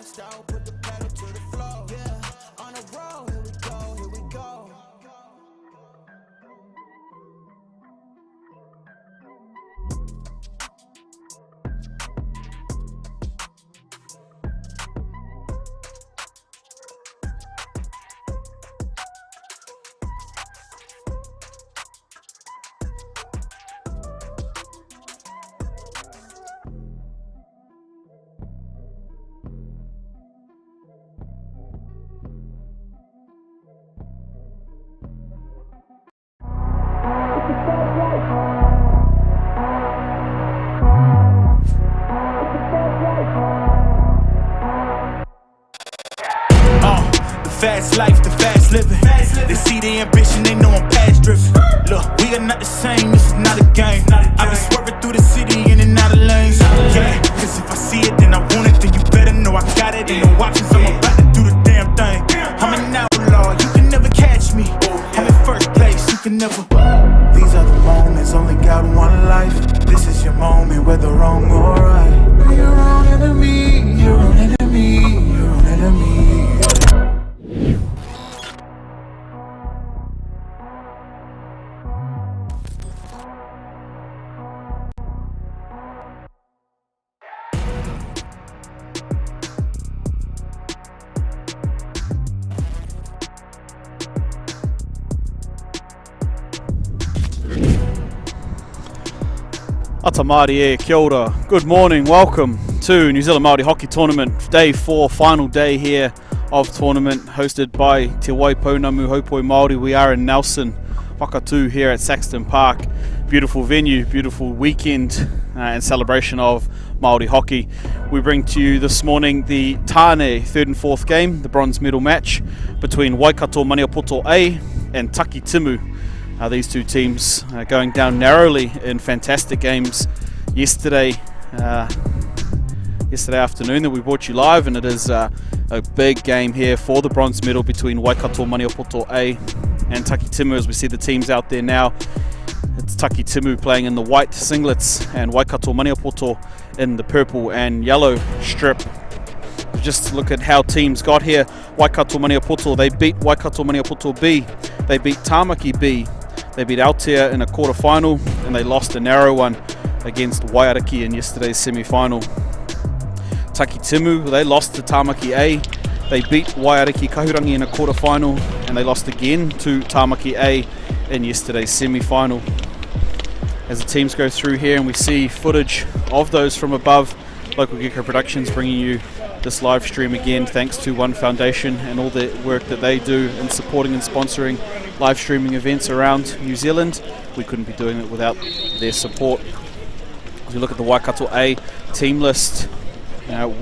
lifestyle, put the pedal to the floor. Yeah, on a roll, here we go, here we go. Fast life, the fast living. They see the ambition, they know I'm past driven. Look, we are not the same, this is not a game. I've been swerving through the city in and out of lanes. Yeah, cause if I see it, then I want it, then you better know I got it. Ain't no options, I'm about to do the damn thing. I'm an outlaw, you can never catch me. I'm in first place, you can never. These are the moments, only got one life. This is your moment, whether wrong or right. You're your own enemy, your own enemy, your own enemy. Ata Māori kia ora. Good morning, welcome to New Zealand Māori Hockey Tournament, Day 4, final day here of tournament, hosted by Te Waipounamu Haupoi Māori. We are in Nelson, Whakatū here at Saxton Park. Beautiful venue, beautiful weekend and celebration of Māori hockey. We bring to you this morning the Tāne third and fourth game, the bronze medal match between Waikato Maniapoto A and Taki Timu. These two teams going down narrowly in fantastic games yesterday afternoon that we brought you live, and it is a big game here for the bronze medal between Waikato Maniapoto A and Taki Timu. As we see the teams out there now, it's Taki Timu playing in the white singlets and Waikato Maniapoto in the purple and yellow strip. Just look at how teams got here. Waikato Maniapoto, they beat Waikato Maniapoto B, they beat Tāmaki B, they beat Aotea in a quarter-final, and they lost a narrow one against Waiariki in yesterday's semi-final. Taki Timu, they lost to Tāmaki A, they beat Waiariki Kahurangi in a quarter-final, and they lost again to Tāmaki A in yesterday's semi-final. As the teams go through here and we see footage of those from above, Local Gecko Productions bringing you this live stream again, thanks to One Foundation and all the work that they do in supporting and sponsoring live streaming events around New Zealand. We couldn't be doing it without their support. As we look at the Waikato A team list,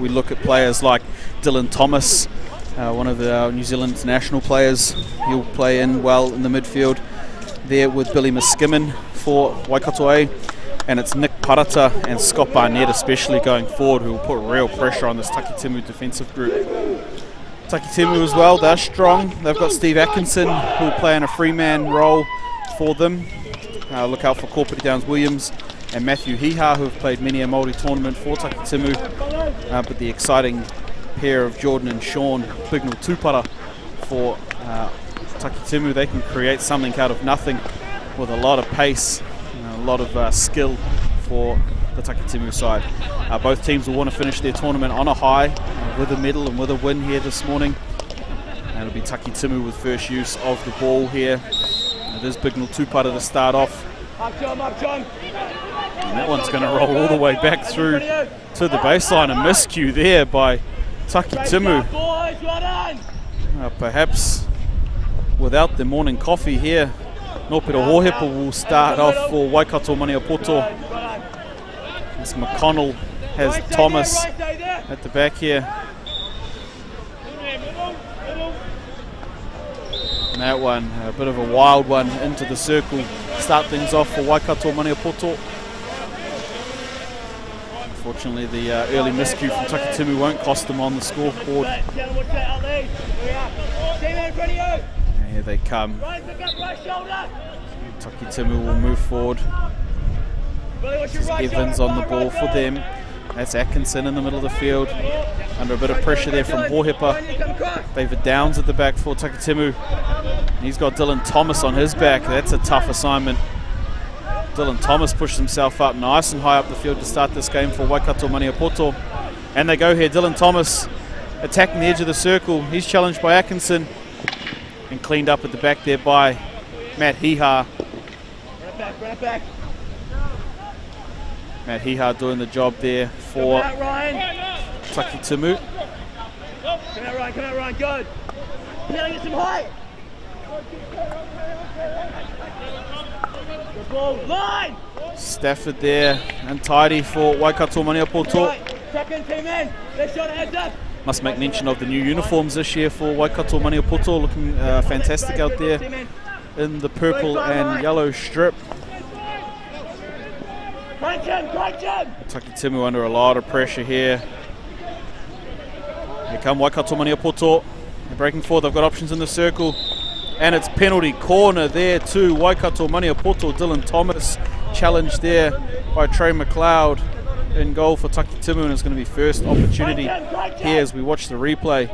we look at players like Dylan Thomas, one of the New Zealand international players. He'll play in well in the midfield there with Billy Miskimen for Waikato A. And it's Nick Parata and Scott Barnett especially going forward, who will put real pressure on this Taki Timu defensive group. Taki Timu as well, they're strong. They've got Steve Atkinson, who will play in a free man role for them. Look out for Corporate Downs Williams and Matthew Hiha, who have played many a Māori tournament for Taki Timu. But the exciting pair of Jordan and Sean, Bignell Tupara for Taki Timu, they can create something out of nothing with a lot of pace, a lot of skill for the Taki Timu side. Both teams will want to finish their tournament on a high with a medal and with a win here this morning. And it'll be Taki Timu with first use of the ball here. It is Bignell Tupara to start off. And that one's going to roll all the way back through to the baseline. A miscue there by Taki Timu. Perhaps without the morning coffee here, Nōpera Hohepa will start off for Waikato Maniapoto. As McConnell has Thomas at the back here. And that one, a bit of a wild one into the circle. Start things off for Waikato Maniapoto. Unfortunately, the early miscue from Taki Timu won't cost them on the scoreboard. And here they come. Taki Timu will move forward. This is Evans on the ball for them. That's Atkinson in the middle of the field. Under a bit of pressure there from Hohepa. David Downs at the back for Takitimu. And he's got Dylan Thomas on his back. That's a tough assignment. Dylan Thomas pushes himself up nice and high up the field to start this game for Waikato Maniapoto. And they go here. Dylan Thomas attacking the edge of the circle. He's challenged by Atkinson and cleaned up at the back there by Matt Hiha. Run it back. Matt Hiha doing the job there for Takitimu. Come out, Ryan, good. You gotta get some height. Good ball, line! Stafford there, untidy for Waikato Maniapoto. Second team in, let's shot heads up. Must make mention of the new uniforms this year for Waikato Maniapoto, looking fantastic out there in the purple and yellow strip. Takitimu under a lot of pressure here. Here come Waikato Maniapoto. They're breaking forward, they've got options in the circle. And it's penalty corner there to Waikato Maniapoto. Dylan Thomas challenged there by Trey McLeod in goal for Takitimu, and it's going to be first opportunity here as we watch the replay.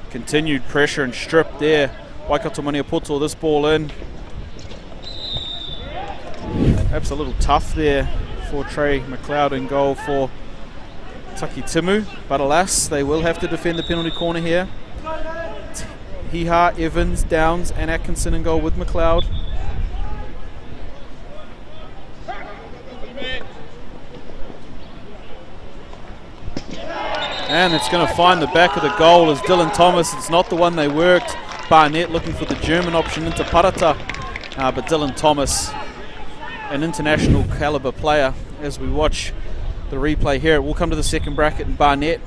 Continued pressure and strip there. Waikato Maniapoto, this ball in. Perhaps a little tough there for Trey McLeod in goal for Takitimu, but alas, they will have to defend the penalty corner here. Hiha, Evans, Downs and Atkinson in goal with McLeod. And it's going to find the back of the goal as Dylan Thomas. It's not the one they worked. Barnett looking for the German option into Parata, but Dylan Thomas, an international caliber player. As we watch the replay here, we'll come to the second bracket, and Barnett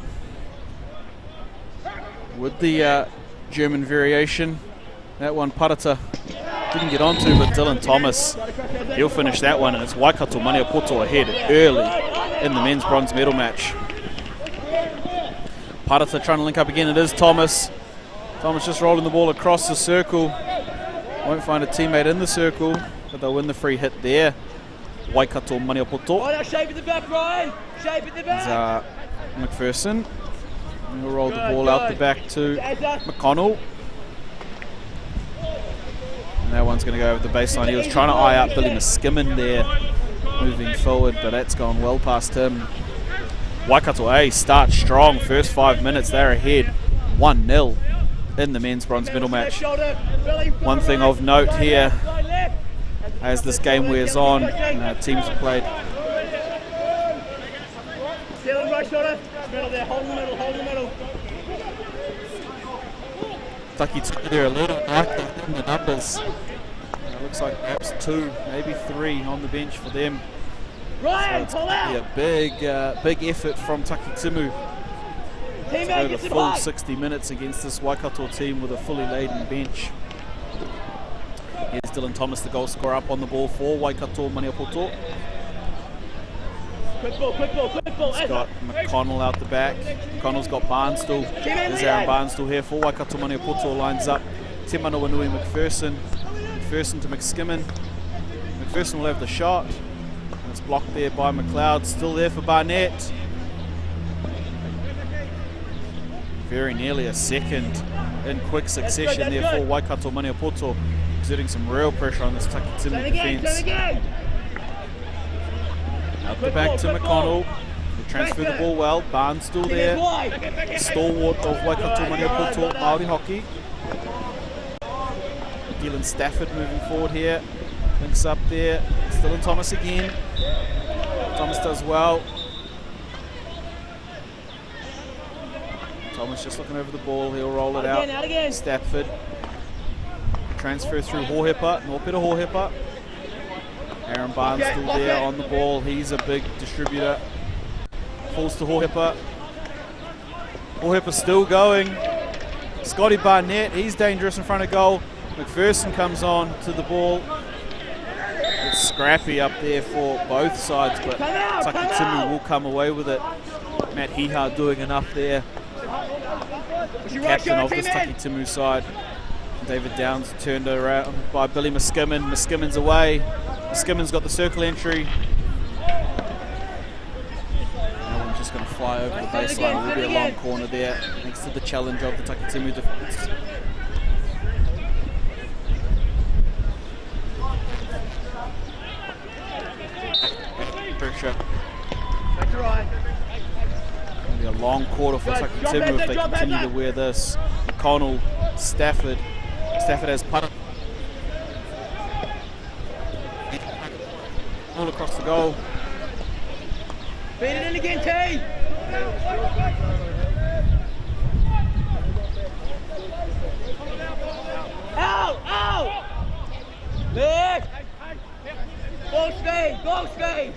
with the German variation. That one Parata didn't get onto, but Dylan Thomas, he'll finish that one, and it's Waikato Maniapoto ahead early in the men's bronze medal match. Parata trying to link up again. It is Thomas. Thomas just rolling the ball across the circle. Won't find a teammate in the circle, but they'll win the free hit there. Waikato Maniapoto. Shape at the back, Ryan. Shape at the back. McPherson. He'll roll the ball out the back to McConnell. And that one's going to go over the baseline. He was trying to eye out Billy Miskimen there, moving forward, but that's gone well past him. Waikato A start strong. First 5 minutes, they're ahead 1-0 in the men's bronze medal match. One thing of note here, as this game wears on, teams have played. Takitimu, they're a little lighter in the numbers. It looks like perhaps 2, maybe 3 on the bench for them. Ryan, so it's a big effort from Takitimu to go the full 60 minutes against this Waikato team with a fully laden bench. Here's Dylan Thomas, the goal scorer, up on the ball for Waikato Maniapoto. Quick ball. He's got McConnell out the back. McConnell's got Barnstall. There's Aaron Barnstall here for Waikato Maniapoto. Lines up Te Manawanui McPherson. McPherson to McSkimen. McPherson will have the shot. It's blocked there by McLeod. Still there for Barnett. Very nearly a second in quick succession there for Waikato Maniapoto, exerting some real pressure on this Takitimu defence. Out the back to McConnell. He'll transfer the ball well. Barnstall there. Stalwart of Waikato Maniapoto Māori hockey. Dylan Stafford moving forward here. Links up there. Still in Thomas again. Thomas does well. Thomas just looking over the ball. He'll roll it out. Stafford. Transfer through Hohepa. Norpeter Hohepa. Aaron Barnstall there on the ball. He's a big distributor. Falls to Hohepa. Hohepa still going. Scotty Barnett. He's dangerous in front of goal. McPherson comes on to the ball. It's scrappy up there for both sides, but Takitimu will come away with it. Matt Hiha doing enough there. Captain of this Takitimu side. David Downs turned around by Billy Miskimen. Miskimen's away. Miskimen's got the circle entry. high over the baseline. Will be a long corner there next to the challenge of the Takitimu defense. Pressure. That's right. It'll be a long quarter for Takitimu if they continue to wear this. McConnell, Stafford. Stafford has putter. All across the goal. Feed it in again, T. Out, out. Left. Ball speed, ball speed.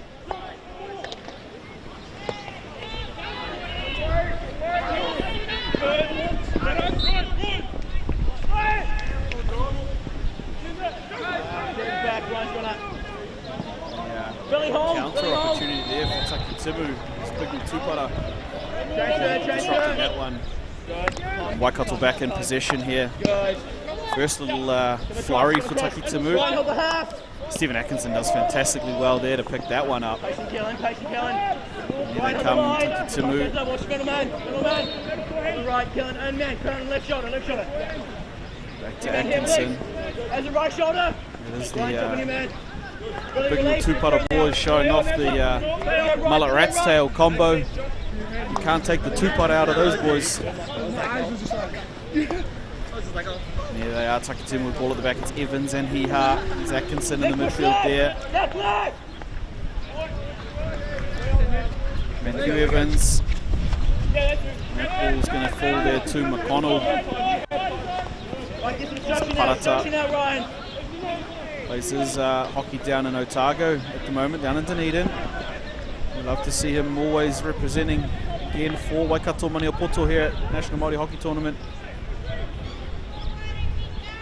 Counter opportunity there for Takitimu. It's big two-putter. Disrupting that one. And Waikato back in possession here. First little flurry for Takitimu. Stephen Atkinson does fantastically well there to pick that one up. Patient killing, patient killing. Here they come, Takitimu. Right, killing, and man, current left shoulder, left shoulder. Back to Atkinson. As a right shoulder. It is Right, top of your the man. big little two-putter boys showing off the mullet rat's tail combo. You can't take the two-putter out of those boys. There they are, Takitimu with ball at the back. It's Evans and Hiha. There's Atkinson in the midfield there. Matthew Evans. That ball's going to fall there to McConnell. Parata places hockey down in Otago at the moment, down in Dunedin. We'd love to see him always representing again for Waikato Maniapoto here at National Māori Hockey Tournament.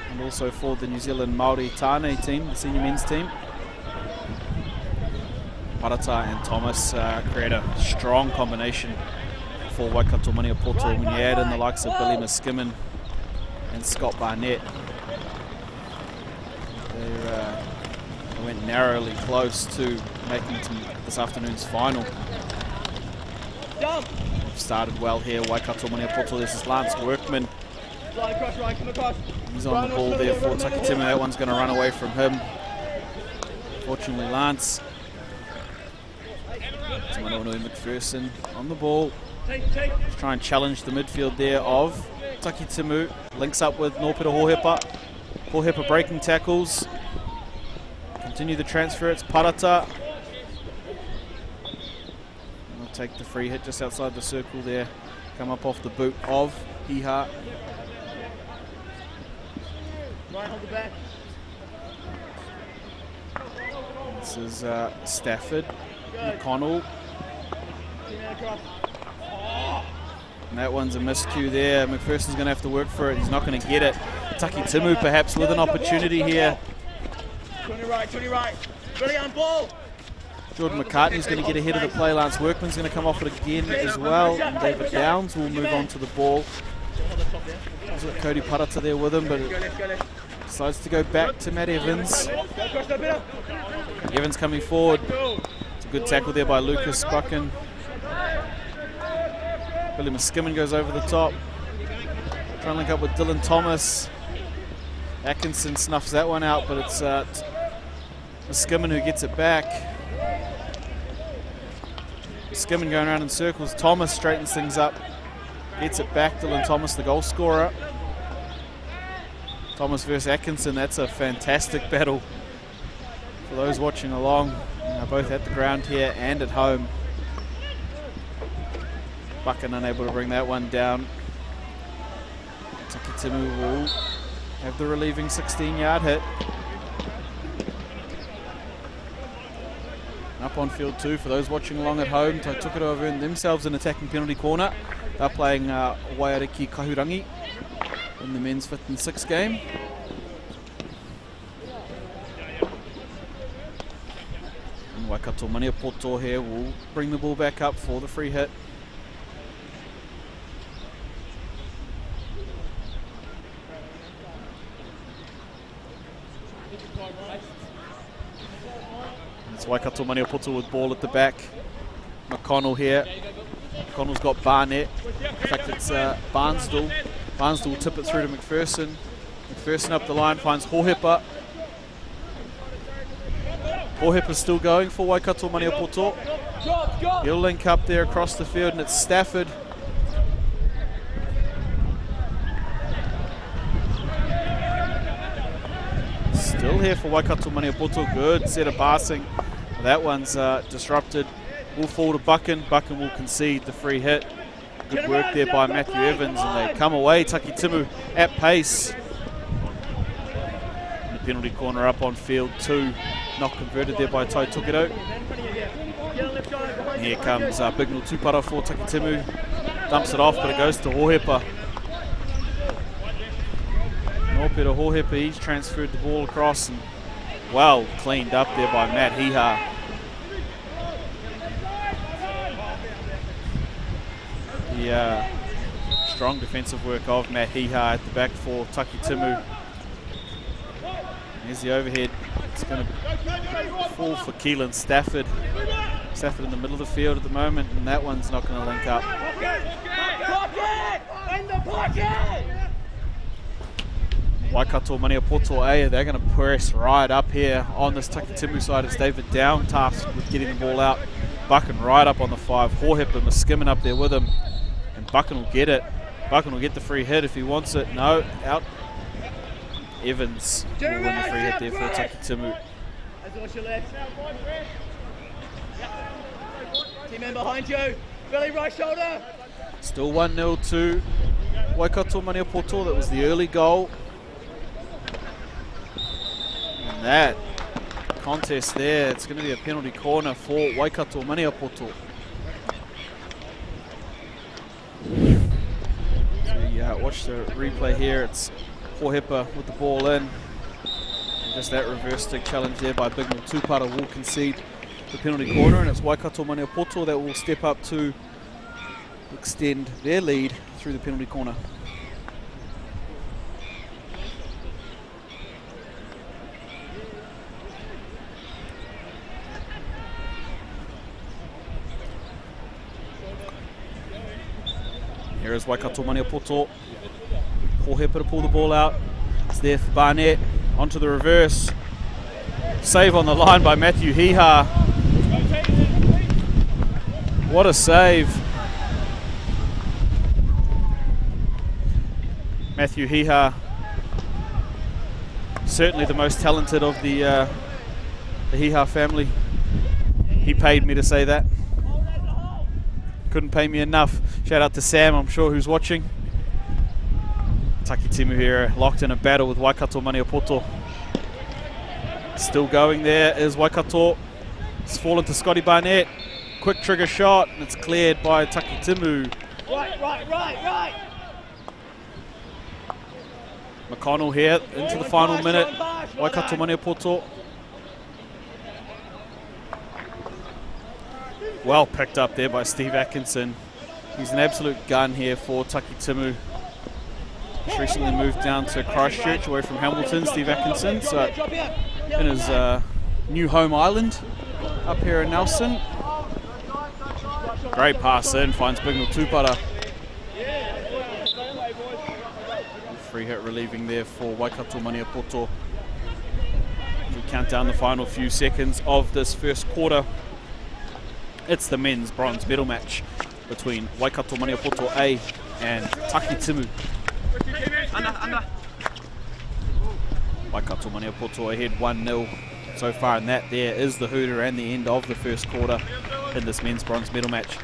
And also for the New Zealand Māori Tāne team, the senior men's team. Parata and Thomas create a strong combination for Waikato Maniapoto when you add in the likes of Billy Miskimen and Scott Barnett. They went narrowly close to making it to this afternoon's final. Started well here, Waikato Maniapoto. This is Lance Workman. He's on the ball there for Takitimu. That one's going to run away from him. Fortunately, Lance. Manonui McPherson on the ball. Just try and challenge the midfield there of Takitimu. Links up with Nōpera Hohepa. Hohepa breaking tackles. Continue the transfer. It's Parata. We'll take the free hit just outside the circle there. Come up off the boot of Hiha. Right, hold the back. This is Stafford. McConnell. And that one's a miscue there. McPherson's going to have to work for it. He's not going to get it. Takitimu perhaps with an opportunity here. 20 right. Billy on ball. Jordan McCartney's going to get ahead of the play. Lance Workman's going to come off it again as well. And David Downs will move on to the ball. There's Cody Parata there with him, but it decides to go back to Matt Evans. Evans coming forward. It's a good tackle there by Lucas Buchan. Billy Miskimen goes over the top. Trying to link up with Dylan Thomas. Atkinson snuffs that one out, but it's Miskimen who gets it back. Miskimen going around in circles. Thomas straightens things up. Gets it back. Dylan Thomas, the goal scorer. Thomas versus Atkinson. That's a fantastic battle. For those watching along, both at the ground here and at home. Buchan unable to bring that one down. Takitimu will have the relieving 16-yard hit. Up on field 2 for those watching along at home. Taituka have earned themselves an attacking penalty corner. They're playing Waiariki Kahurangi in the men's 5th and 6th game. And Waikato Maniapoto here will bring the ball back up for the free hit. It's Waikato Maniapoto with ball at the back. McConnell here. Connell's got Barnett. In fact, it's Barnsdale. Barnsdale will tip it through to McPherson. McPherson up the line, finds Hohepa. Hohepa's still going for Waikato Maniapoto. He'll link up there across the field, and it's Stafford. Still here for Waikato Maniapoto. Good set of passing. That one's disrupted. Will fall to Buchan. Buchan will concede the free hit. Good work there by Matthew Evans, and they come away. Taki Timu at pace. And the penalty corner up on field 2. Not converted there by Tai Tukido. Here comes Bignell Tupara for Taki Timu. Dumps it off, but it goes to Hohepa. Nōpera Hohepa, he's transferred the ball across, and well cleaned up there by Matt Hiha. The strong defensive work of Matt Hiha at the back for Taki Timu. There's the overhead. It's going to fall for Keelan Stafford. Stafford in the middle of the field at the moment, and that one's not going to link up. Waikato Maniapoto A, they're going to press right up here on this Taki Timu side. It's David Down tasked with getting the ball out. Buchan right up on the 5. Hohepa was skimming up there with him, and Buchan will get it. Buchan will get the free hit if he wants it. No, out. Evans will win the free hit there for Taki Timu. Team man behind you. Billy, right shoulder. Still 1-0 to Waikato Maniapoto. That was the early goal. And that contest there, it's going to be a penalty corner for Waikato Maniapoto. So watch the replay here. It's Hohepa with the ball in. And just that reverse stick challenge there by Bignell Tupara will concede the penalty corner, and it's Waikato Maniapoto that will step up to extend their lead through the penalty corner. Here is Waikato Maniapoto. Hohepa to pull the ball out. It's there for Barnett. Onto the reverse. Save on the line by Matthew Hiha. What a save. Matthew Hiha, certainly the most talented of the Hiha family. He paid me to say that. Couldn't pay me enough. Shout out to Sam, I'm sure, who's watching. Taki Timu here, locked in a battle with Waikato Maniapoto. Still going there is Waikato. It's fallen to Scotty Barnett. Quick trigger shot, and it's cleared by Taki Timu. Right. McConnell here into the final minute. Waikato Maniapoto. Well picked up there by Steve Atkinson. He's an absolute gun here for Taki Timu. He's recently moved down to Christchurch away from Hamilton, Steve Atkinson. So in his new home island up here in Nelson. Great pass in, finds Bignell Tupara. Free hit relieving there for Waikato Maniapoto. We count down the final few seconds of this first quarter. It's the men's bronze medal match between Waikato Maniapoto A and Taki Timu. Waikato Maniapoto ahead 1-0 so far, and that there is the hooter and the end of the first quarter in this men's bronze medal match.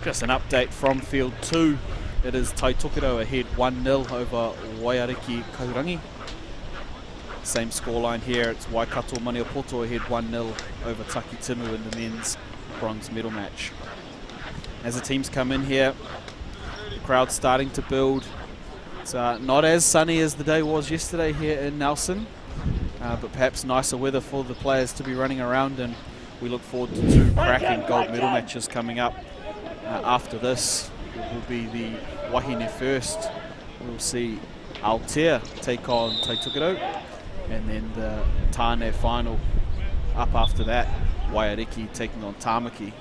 Just an update from field 2. It is Tai Tukido ahead 1-0 over Waiariki Kaurangi. Same scoreline here, it's Waikato Maniapoto ahead 1-0 over Taki Timu in the men's bronze medal match. As the teams come in here, the crowd's starting to build. It's not as sunny as the day was yesterday here in Nelson, but perhaps nicer weather for the players to be running around, and we look forward to 2 cracking gold medal matches coming up. After this, it will be the Wahine first. We'll see Aotea take on Tai Tukido, and then the Tāne final up after that. Waiariki taking on Tamaki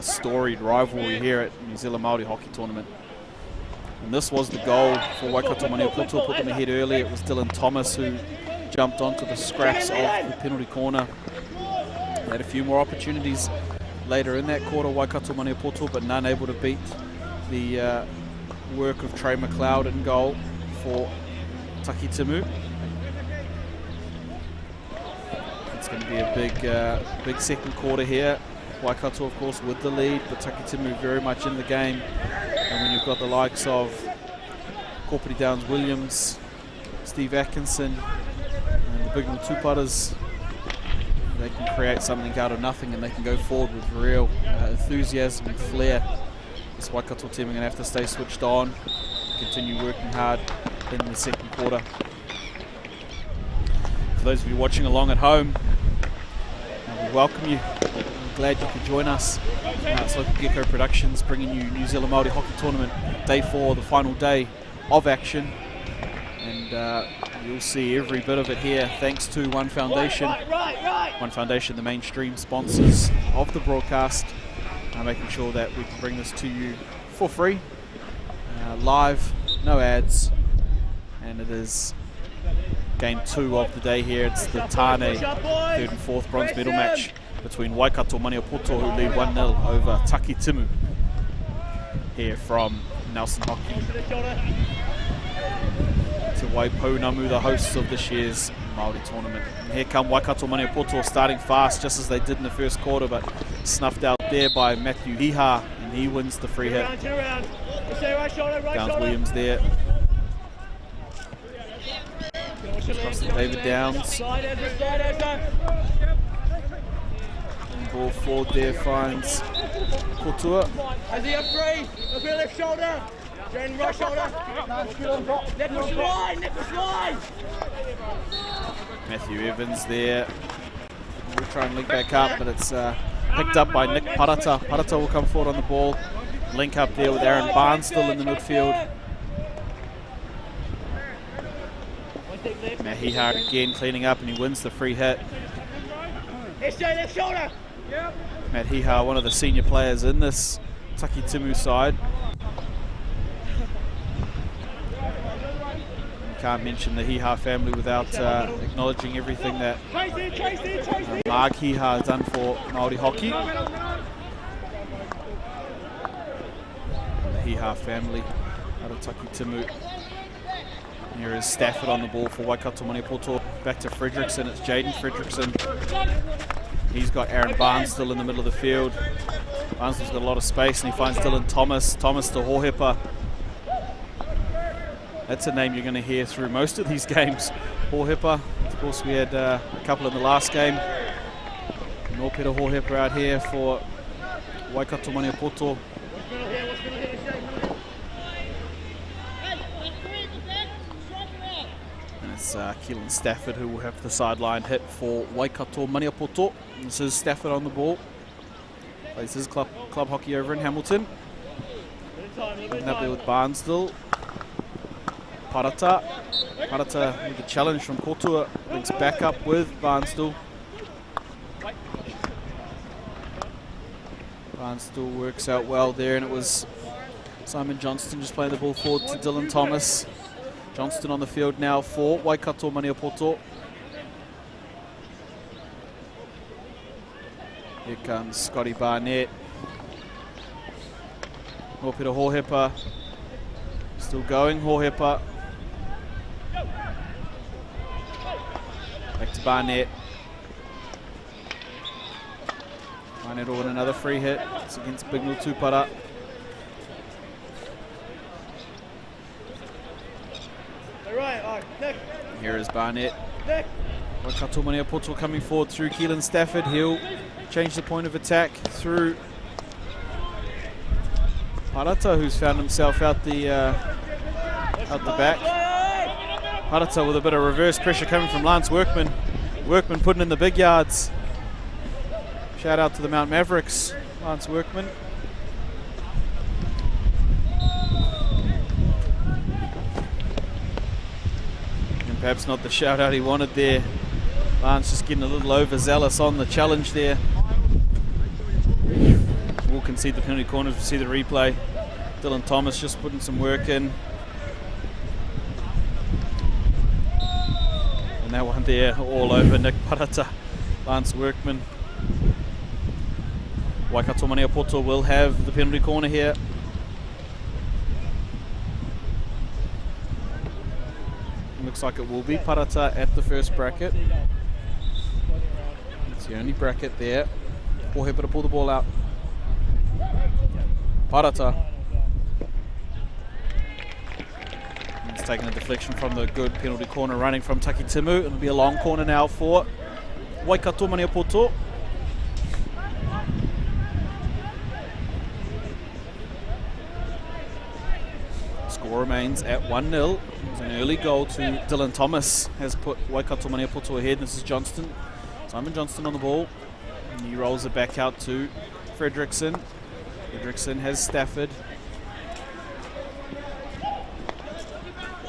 storied rivalry here at New Zealand Māori Hockey Tournament. And this was the goal for Waikato Maniapoto, put them ahead early. It was Dylan Thomas who jumped onto the scraps of the penalty corner. They had a few more opportunities later in that quarter, Waikato Maniapoto, but none able to beat the work of Trey McLeod in goal for Taki Timu. It's going to be a big second quarter here. Waikato, of course, with the lead, but Taki Timu very much in the game. And when you've got the likes of Korpiti Downs Williams, Steve Atkinson, and the Bignell two-putters, they can create something out of nothing, and they can go forward with real enthusiasm and flair. This Waikato team are going to have to stay switched on, continue working hard in the second quarter. For those of you watching along at home, we welcome you. I'm glad you could join us. It's Local Gecko Productions bringing you New Zealand Māori Hockey Tournament Day 4, the final day of action. And you'll see every bit of it here thanks to One Foundation. One Foundation, the mainstream sponsors of the broadcast, making sure that we can bring this to you for free, live, no ads. And it is game 2 of the day here. It's the Tāne 3rd and 4th bronze medal match between Waikato Maniapoto, who lead 1-0 over Taki Timu here from Nelson Hockey to Waipounamu, the hosts of this year's Māori tournament. And here come Waikato Maniapoto starting fast, just as they did in the first quarter, but snuffed out there by Matthew Hiha, and he wins the free hit. Downs Williams there. Across to David Downs. And ball forward there finds Kotua. Has he a free? Look at left shoulder. Jen, right shoulder. Let us slide, let us slide. Matthew Evans there. We'll try and link back up, but it's picked up by Nick Parata. Parata will come forward on the ball. Link up there with Aaron Barnes still in the midfield. Mahiha again cleaning up, and he wins the free hit. Left shoulder. Matt Hiha, one of the senior players in this Taki Timu side. Can't mention the Hiha family without acknowledging everything that Marg Hiha has done for Māori hockey. The Hiha family out of Taki Timu. Here is Stafford on the ball for Waikato Maniapoto. Back to Fredrickson, it's Jaden Fredrickson. He's got Aaron Barnes still in the middle of the field. Barnes has got a lot of space, and he finds Dylan Thomas. Thomas to Hohepa. That's a name you're going to hear through most of these games. Hohepa. Of course, we had a couple in the last game. Nōpera Hohepa out here for Waikato Maniapoto. And it's Keelan Stafford who will have the sideline hit for Waikato Maniapoto. This is Stafford on the ball. Plays his club hockey over in Hamilton. And up there with Barnsdale. Parata with the challenge from Kotua, links back up with Barnsdale. Barnsdale works out well there, and it was Simon Johnston just playing the ball forward to Dylan Thomas. Johnston on the field now for Waikato Maniapoto. Here comes Scotty Barnett. Nōpera Hohepa still going, Hohepa. Back to Barnett. Barnett will win another free hit. It's against Bignell Tupara. Here is Barnett. Waikato Maniapoto coming forward through Keelan Stafford. He'll change the point of attack through Parata, who's found himself out the back. Parata with a bit of reverse pressure coming from Lance Workman. Workman putting in the big yards. Shout out to the Mount Mavericks, Lance Workman. And perhaps not the shout out he wanted there. Lance just getting a little overzealous on the challenge there. We'll concede the penalty corners. We see the replay. Dylan Thomas just putting some work in. And that one there all over Nick Parata, Lance Workman. Waikato Maniapoto will have the penalty corner here. Looks like it will be Parata at the first bracket. It's the only bracket there. Pohepera pull the ball out. Parata. He's taking a deflection from the good penalty corner running from Taki Timu. It'll be a long corner now for Waikato Maniapoto. Score remains at 1-0. It was an early goal to Dylan Thomas has put Waikato Maniapoto ahead. This is Johnston. Simon Johnston on the ball. And he rolls it back out to Fredrickson. Fredrickson has Stafford.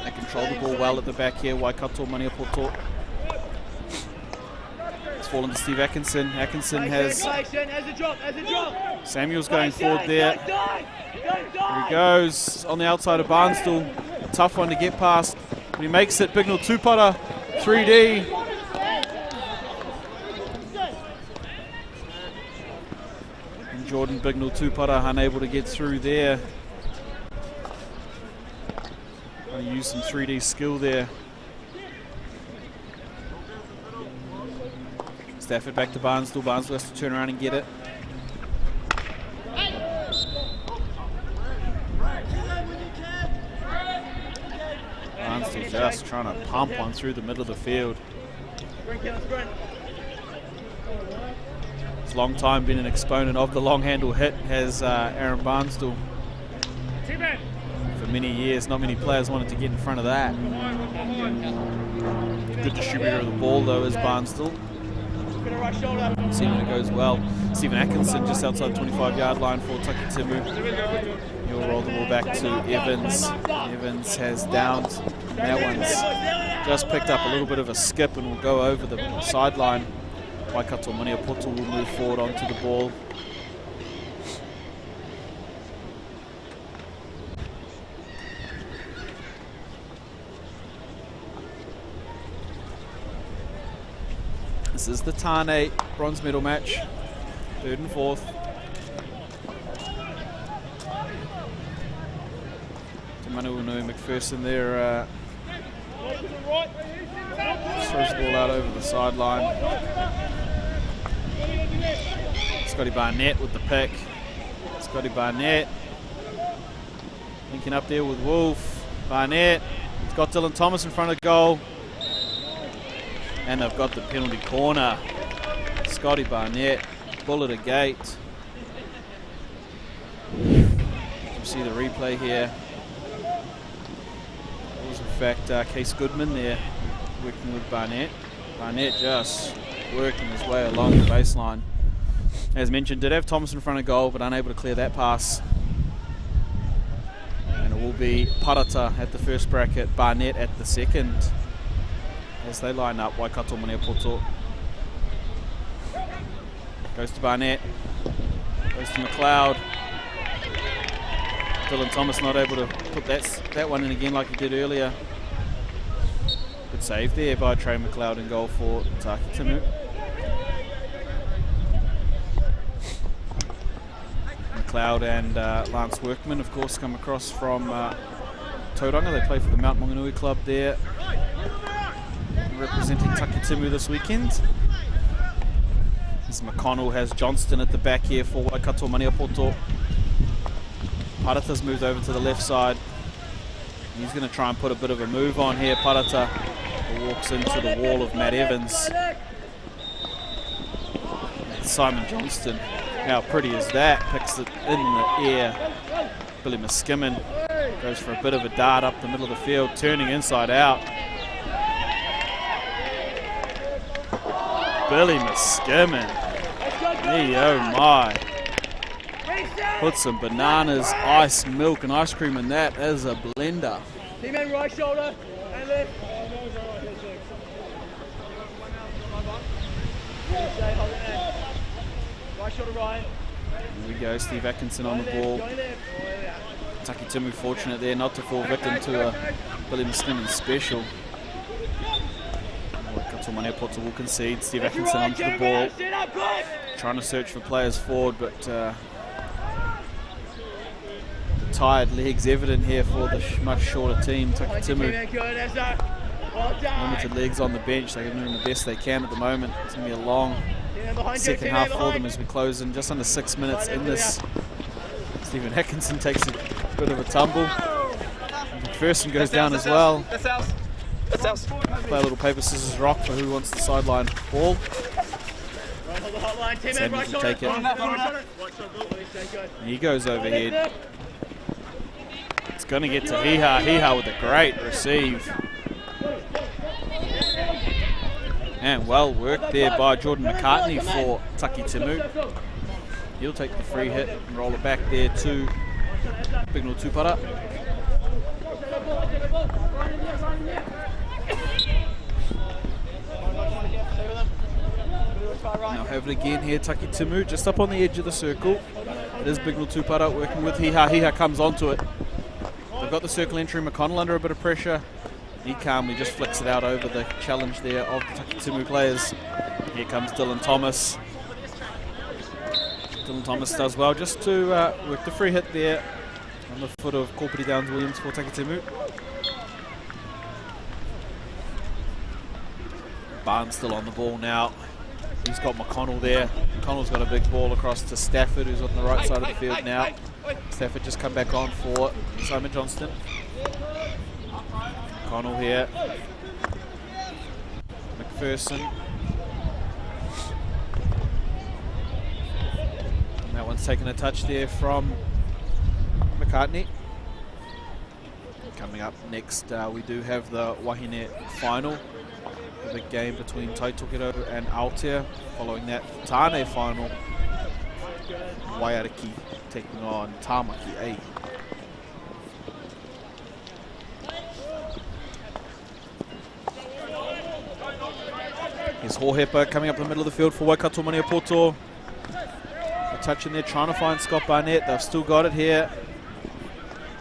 They control the ball well at the back here. Waikato Maniapoto. It's fallen to Steve Atkinson. Atkinson has Samuel's going forward there. Here he goes on the outside of Barnstall. A tough one to get past, but he makes it. Bignell Tupara, 3D. And Jordan Bignell Tupara unable to get through there. Trying to use some 3D skill there. Stafford back to Barnstall. Barnstall has to turn around and get it. Barnstall just trying to pump one through the middle of the field. It's a long time been an exponent of the long handle hit, has Aaron Barnstall. For many years, not many players wanted to get in front of that. Good distributor of the ball though is Barnstall. See when it goes well. Stephen Atkinson just outside the 25-yard line for Taki Timu. He'll roll the ball back to Evans. Evans has downed. That one's just picked up a little bit of a skip and will go over the sideline. Waikato Maniapoto will move forward onto the ball. This is the Tāne bronze medal match, 3rd and 4th. Manuunu McPherson there throws the ball out over the sideline. Scotty Barnett with the pick. Scotty Barnett linking up there with Wolf. Barnett, it's got Dylan Thomas in front of goal. And they've got the penalty corner. Scotty Barnett, bullet a gate. You see the replay here. It was in fact Case Goodman there working with Barnett. Barnett just working his way along the baseline. As mentioned, did have Thomas in front of goal, but unable to clear that pass. And it will be Parata at the first bracket, Barnett at the second. As they line up, Waikato Maniapoto. Goes to Barnett. Goes to McLeod. Dylan Thomas not able to put that one in again like he did earlier. Good save there by Trey McLeod in goal for Taki Timu. McLeod and Lance Workman, of course, come across from Tauranga. They play for the Mount Maunganui club there, representing Taki Timu this weekend. As McConnell has Johnston at the back here for Waikato Maniapoto. Parata's moved over to the left side. He's going to try and put a bit of a move on here. Parata walks into the wall of Matt Evans. And Simon Johnston, how pretty is that? Picks it in the air. Billy Muskimin goes for a bit of a dart up the middle of the field, turning inside out. Billy Muskimin. Me, oh my. Put some bananas, ice, milk and ice cream in that as a blender. Team man right shoulder and left. Right shoulder right. we go, Steve Atkinson on the ball. Taki Timu fortunate there not to fall victim to a Billy Musliman special. Waikato Maniapoto will concede. Steve Atkinson onto the ball. Trying to search for players forward, but the tired legs evident here for the much shorter team. Taki Timu. Limited legs on the bench. They're doing the best they can at the moment. It's going to be a long second half for them as we close in just under 6 minutes in this. Stephen Atkinson takes a bit of a tumble. McPherson goes down as well. Play a little paper, scissors, rock for who wants the sideline ball. Sanders will take it. And he goes overhead. It's going to get to Hiha. Hiha with a great receive. And well worked there by Jordan McCartney for Taki Timu. He'll take the free hit and roll it back there to Bignal Tupara. Now have it again here, Taki Timu, just up on the edge of the circle. It is Bignal Tupara working with Hiha. Hiha comes onto it. They've got the circle entry, McConnell under a bit of pressure. He calmly just flicks it out over the challenge there of the Taki Timu players. Here comes Dylan Thomas. Dylan Thomas does well just to work the free hit there on the foot of Corpity Downs Williams for Taki Timu. Barnes still on the ball now. He's got McConnell there. McConnell's got a big ball across to Stafford, who's on the right side of the field now. Stafford just come back on for Simon Johnston. McConnell here. McPherson. And that one's taken a touch there from McCartney. Coming up next, we do have the Wahine final. The big game between Taitokerau and Aotea. Following that, Tāne final. Waiariki taking on Tāmaki A. Here's Hohepa coming up the middle of the field for Waikato Maniapoto. A touch in there, trying to find Scott Barnett. They've still got it here.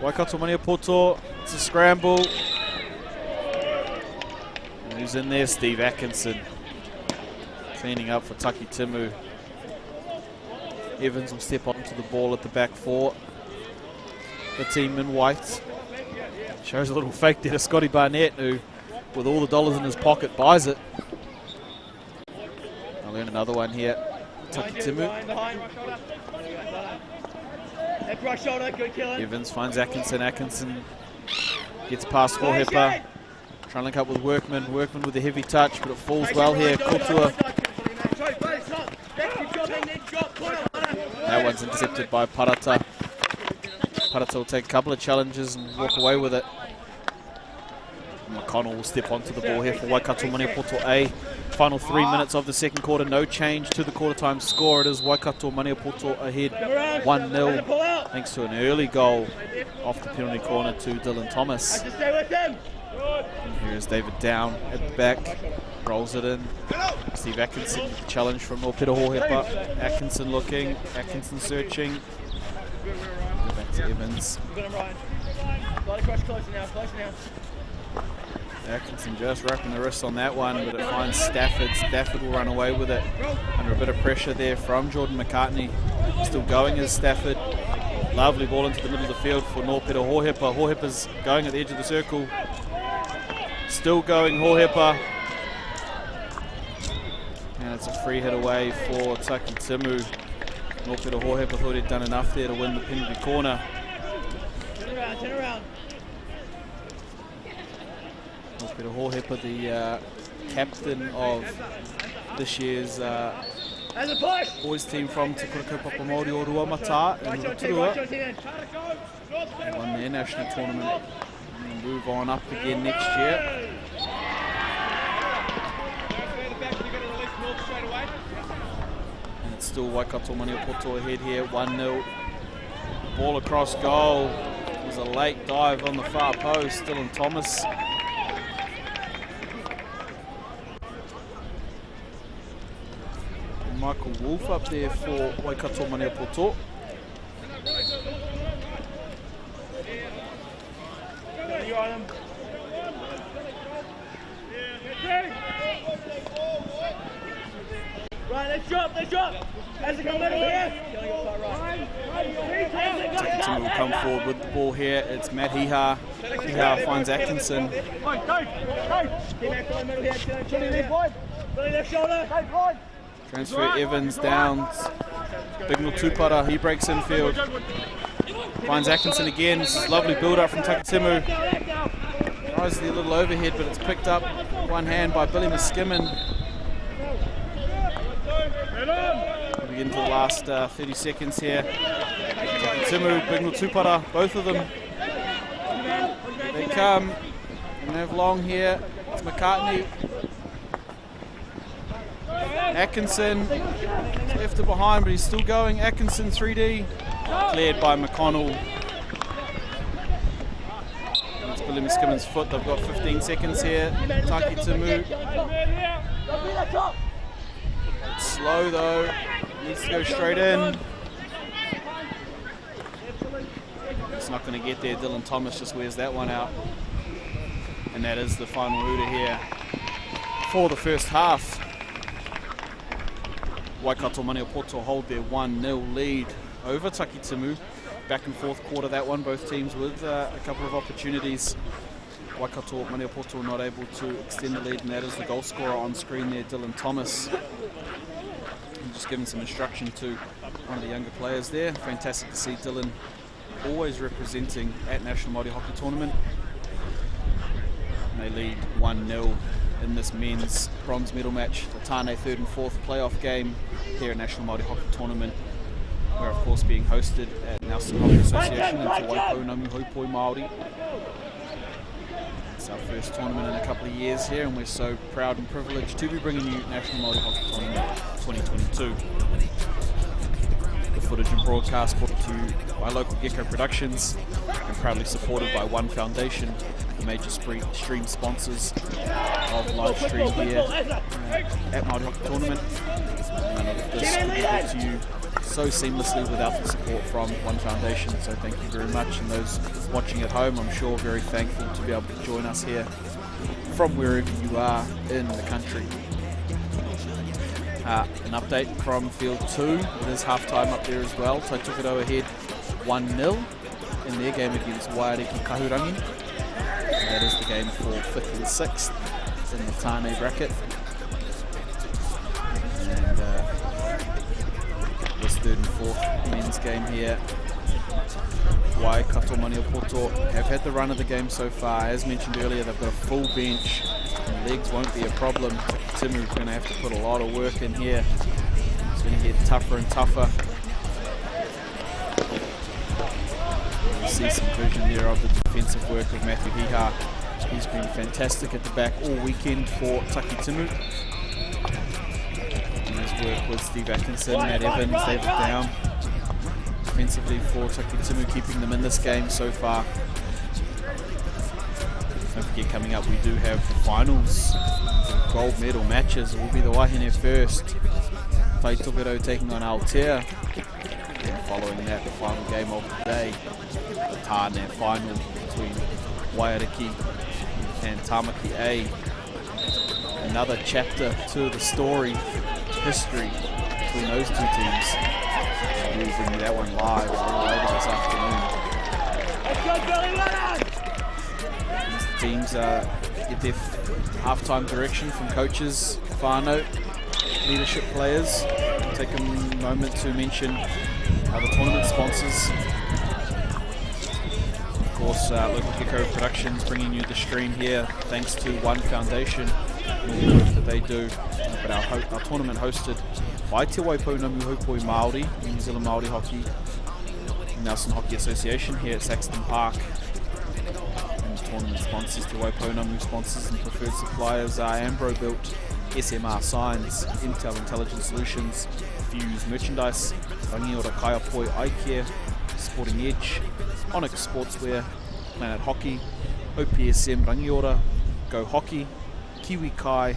Waikato Maniapoto, it's a scramble. And who's in there? Steve Atkinson. Cleaning up for Taki Timu. Evans will step onto the ball at the back for the team in white. Shows a little fake there to Scotty Barnett, who, with all the dollars in his pocket, buys it. I'll learn another one here. Taki Timu. Evans finds Atkinson. Atkinson gets past Hohepa. Trying to link up with Workman. Workman with a heavy touch, but it falls well here. Kultua. That one's intercepted by Parata. Parata will take a couple of challenges and walk away with it. McConnell will step onto the ball here for Waikato Maniapoto A. Final 3 minutes of the second quarter. No change to the quarter time score. It is Waikato Maniapoto ahead 1-0 thanks to an early goal off the penalty corner to Dylan Thomas. And here is David Down at the back. Rolls it in. Steve Atkinson with the challenge from Nōpera Hohepa. Atkinson looking. Atkinson searching. Go back to Evans. Atkinson just wrapping the wrist on that one, but it finds Stafford. Stafford will run away with it under a bit of pressure there from Jordan McCartney. Still going as Stafford. Lovely ball into the middle of the field for Nōpera Hohepa. Hohepa's going at the edge of the circle. Still going Hohepa. And it's a free hit away for Taki Timu. Nōpera Hohepa thought he'd done enough there to win the penalty corner. Turn around. Nōpera Hohepa, the captain of this year's boys team from Te Kurakaupapa Māori o Ruamata and Rotorua. They won their national tournament and move on up again next year. And it's still Waikato Maniapoto ahead here, 1-0. Ball across goal. It was a late dive on the far post. Dylan Thomas. And Michael Wolf up there for Waikato Maniapoto. Right, let's drop. As it comes middle here. Taki Timu will come forward with the ball here. It's Matt Hiha. Hiha finds Atkinson. Transfer Evans down. Bignell Tupara, he breaks infield. Finds Atkinson again. This is lovely build up from Taki Timu. Tries the little overhead, but it's picked up one hand by Billy Miskimen. We get into the last 30 seconds here. Taki Timu, Bignell Tupara, both of them. They come and have long here. It's McCartney. Atkinson left it behind, but he's still going. Atkinson 3D, cleared by McConnell. It's Billy Miskimen's foot. They've got 15 seconds here. Taki Timu. It's slow though. Needs to go straight in. It's not going to get there. Dylan Thomas just wears that one out. And that is the final order here for the first half. Waikato Maniapoto hold their 1-0 lead over Taki Timu. Back and forth quarter that one, both teams with a couple of opportunities. Waikato Maniapoto not able to extend the lead, and that is the goal scorer on screen there, Dylan Thomas. And just giving some instruction to one of the younger players there. Fantastic to see Dylan always representing at National Māori Hockey Tournament. And they lead 1-0 in this men's bronze medal match, the Tāne 3rd and 4th playoff game here at National Māori Hockey Tournament. We're of course being hosted at Nelson Hockey Association in Te Waipounamu Haupoi Māori. It's our first tournament in a couple of years here, and we're so proud and privileged to be bringing you National Māori Hockey Tournament 2022. The footage and broadcast brought to you by local Gecko Productions and proudly supported by One Foundation, the major stream sponsors of live stream here at Māori Hockey Tournament. None of this could be brought to you so seamlessly without the support from One Foundation, so thank you very much. And those watching at home, I'm sure very thankful to be able to join us here from wherever you are in the country. An update from Field 2, it is half-time up there as well. Taitukido ahead 1-0 in their game against Waiariki Kahurangi. That is the game for 5th and 6th in the Tāne bracket. And this 3rd and 4th men's game here. Waikato Maniapoto have had the run of the game so far. As mentioned earlier, they've got a full bench. And legs won't be a problem. Timu's going to have to put a lot of work in here. It's going to get tougher and tougher. You see some vision there of the defensive work of Matthew Hiha. He's been fantastic at the back all weekend for Taki Timu. And his work with Steve Atkinson, Matt Evans, David Down. Defensively for Taki Timu, keeping them in this game so far. Don't forget, coming up we do have the finals, the gold medal matches. It will be the Wahine first, Taitukido taking on Aotea, and following that the final game of the day, the Tāne final between Waiariki and Tamaki A. Another chapter to the story, history between those two teams. We'll bring you that one live a little later this afternoon. These teams get their half-time direction from coaches, whānau, leadership players. I'll take a moment to mention other tournament sponsors. Of course, local Gecko Productions bringing you the stream here, thanks to One Foundation and all the work that they do. But our tournament hosted by Te Waipounamu Haupoi Māori, New Zealand Māori Hockey, Nelson Hockey Association here at Saxton Park. And the tournament sponsors, Te Waipounamu sponsors and preferred suppliers are Ambro Built, SMR Signs, Intel Intelligent Solutions, Fuse Merchandise, Rangiora Kaiapoi Eye Care, Sporting Edge, Onyx Sportswear, Planet Hockey, OPSM Rangiora, Go Hockey, Kiwi Kai,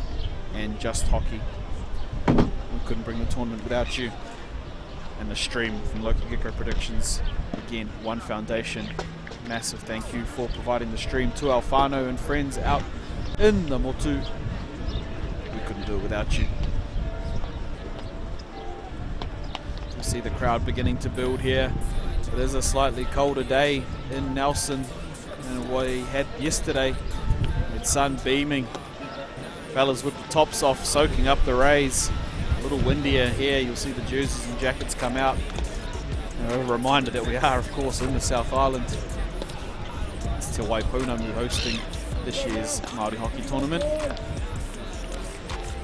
and Just Hockey. We couldn't bring the tournament without you. And the stream from local Gecko Productions, again, One Foundation, massive thank you for providing the stream to our whānau and friends out in the motu. We couldn't do it without you. We see the crowd beginning to build here. It is a slightly colder day in Nelson than what we had yesterday. It's sun beaming. Fellas with the tops off, soaking up the rays. A little windier here. You'll see the jerseys and jackets come out. A reminder that we are, of course, in the South Island. It's Te Waipunamu hosting this year's Māori hockey tournament.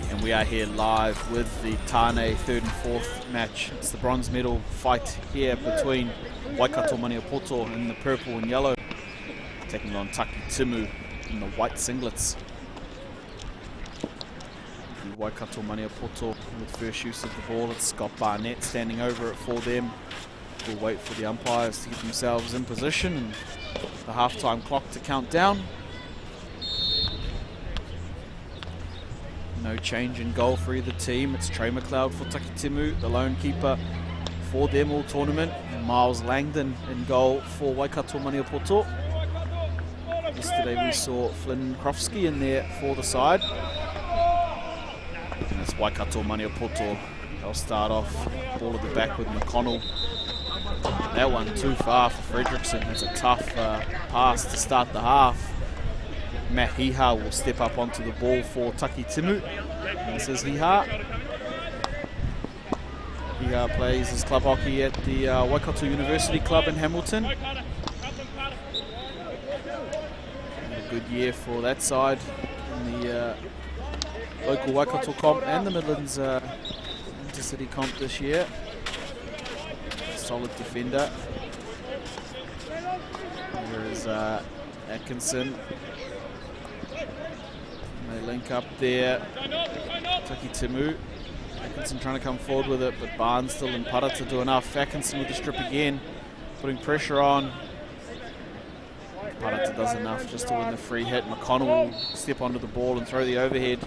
And we are here live with the Tāne 3rd and 4th match. It's the bronze medal fight here between Waikato Maniapoto in the purple and yellow, taking on Taki Timu in the white singlets. The Waikato Maniapoto with first use of the ball. It's Scott Barnett standing over it for them. We'll wait for the umpires to get themselves in position and the halftime clock to count down. No change in goal for either team. It's Trey McLeod for Taki Timu, the lone keeper for them all tournament. And Miles Langdon in goal for Waikato Maniapoto. Yesterday we saw Flynn Krofsky in there for the side. And it's Waikato Maniapoto. They'll start off ball at the back with McConnell. That one too far for Fredrickson. It's a tough pass to start the half. Matt Hiha will step up onto the ball for Taki Timu. This is Hiha. Hiha plays his club hockey at the Waikato University Club in Hamilton. Had a good year for that side in the local Waikato comp and the Midlands intercity comp this year. Solid defender. There is Atkinson. They link up there. Taki Timu. Atkinson trying to come forward with it, but Barnstill and Parata do enough. Atkinson with the strip again, putting pressure on. Parata does enough just to win the free hit. McConnell will step onto the ball and throw the overhead.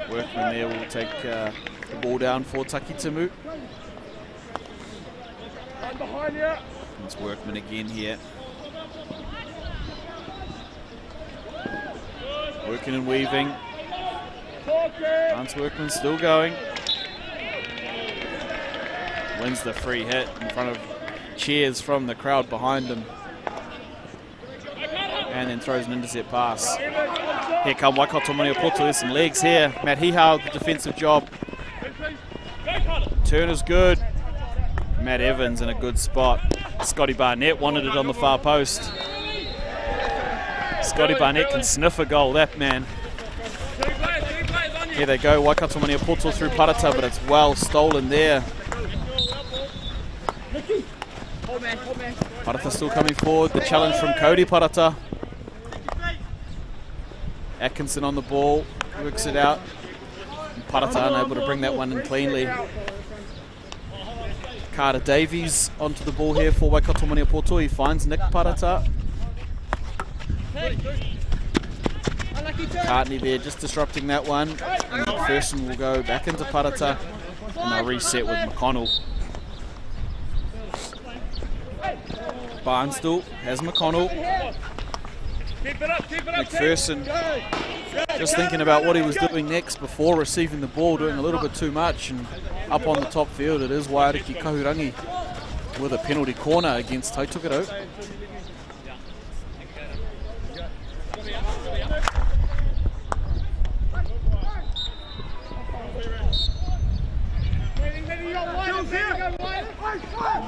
Workman there will take the ball down for Taki Timu. It's Workman again here. Working and weaving. Lance Workman still going. Wins the free hit in front of cheers from the crowd behind him. And then throws an intercept pass. Here come Waikato Maniapoto. There's some legs here. Matt Hiha with the defensive job. Turn is good. Matt Evans in a good spot. Scotty Barnett wanted it on the far post. Scotty Barnett can sniff a goal, that man. Here they go, Waikato Maniapoto through Parata, but it's well stolen there. Parata still coming forward. The challenge from Cody Parata. Atkinson on the ball, works it out. And Parata unable to bring that one in cleanly. Carter Davies onto the ball here for Waikato Maniapoto. He finds Nick Parata. Cartney there just disrupting that one. And McPherson will go back into Parata. And they'll reset with McConnell. Barnstill has McConnell. McPherson just thinking about what he was doing next before receiving the ball, doing a little bit too much, and up on the top field it is Waiariki Kahurangi with a penalty corner against Tautokoro.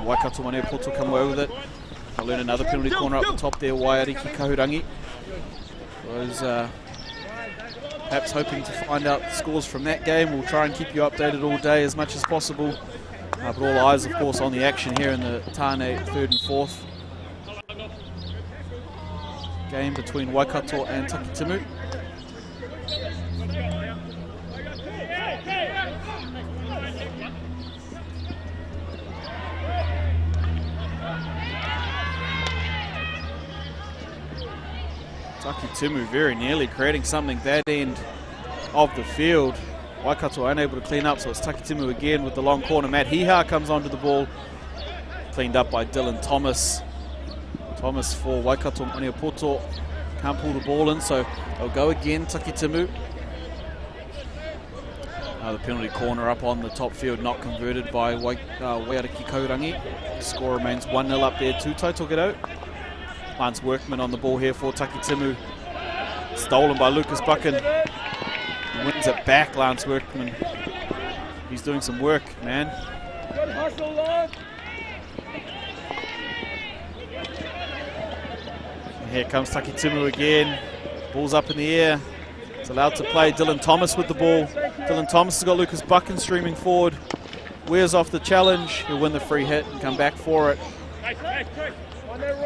Waikato Maniapoto come away with it. They'll learn another penalty corner up the top there, Waiariki Kahurangi. Those perhaps hoping to find out the scores from that game. We'll try and keep you updated all day as much as possible. But all eyes, of course, on the action here in the Tāne 3rd and 4th game between Waikato and Taki Timu. Taki Timu very nearly creating something that end of the field. Waikato unable to clean up, so it's Taki Timu again with the long corner. Matt Hiha comes onto the ball. Cleaned up by Dylan Thomas. Thomas for Waikato Maniapoto. Can't pull the ball in, so they'll go again. Taki Timu. The penalty corner up on the top field, not converted by Waiariki Kaurangi. Score remains 1-0 up there to Taitokerau. Lance Workman on the ball here for Taki Timu. Stolen by Lucas Buchan. Wins it back, Lance Workman. He's doing some work, man. And here comes Taki Timu again. Ball's up in the air. It's allowed to play. Dylan Thomas with the ball. Dylan Thomas has got Lucas Buchan streaming forward. Wears off the challenge. He'll win the free hit and come back for it.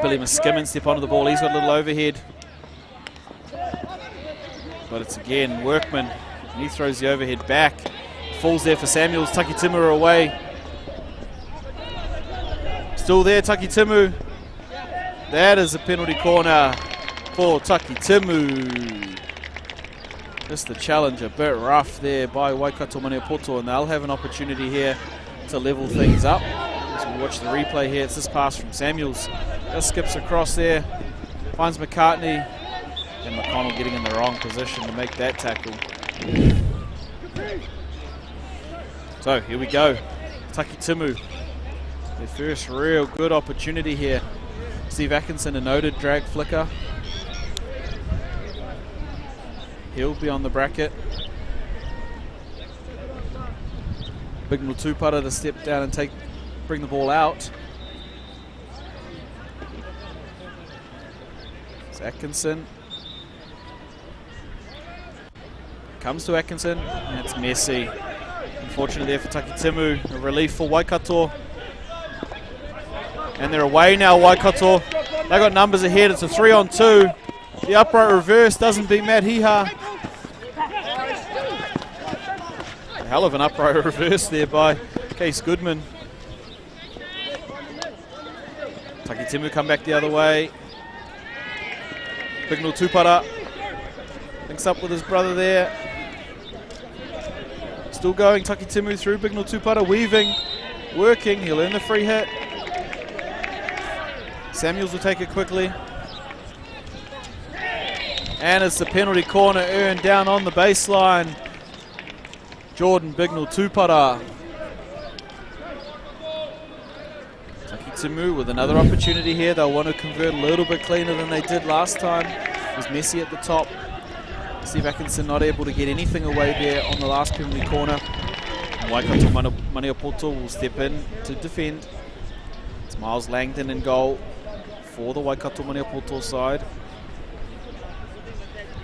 Billy Muskimin step onto the ball. He's got a little overhead. But it's again Workman. And he throws the overhead back. Falls there for Samuels. Taki Timu away. Still there, Taki Timu. That is a penalty corner for Taki Timu. Just the challenge a bit rough there by Waikato Maniapoto, and they'll have an opportunity here to level things up. As we watch the replay here, it's this pass from Samuels. Just skips across there, finds McCartney, and McConnell getting in the wrong position to make that tackle. So here we go, Taki Timu. Their first real good opportunity here. Steve Atkinson, a noted drag flicker. He'll be on the bracket. Big Tupara to step down and bring the ball out. It's Atkinson. Comes to Atkinson, and it's messy. Unfortunately there for Taki Timu. A relief for Waikato. And they're away now, Waikato. They got numbers ahead. It's a 3-on-2. The upright reverse doesn't beat Matt Hiha. A hell of an upright reverse there by Case Goodman. Taki Timu come back the other way. Big Tupara links up with his brother there. Still going, Taki Timu through Big Tupara, weaving, working. He'll earn the free hit. Samuels will take it quickly. And it's the penalty corner earned down on the baseline. Jordan Bignell Tupara. Taki Timu with another opportunity here. They'll want to convert a little bit cleaner than they did last time. It was messy at the top. Steve Atkinson not able to get anything away there on the last penalty corner. Waikato Maniapoto will step in to defend. It's Miles Langdon in goal for the Waikato Maniapoto side.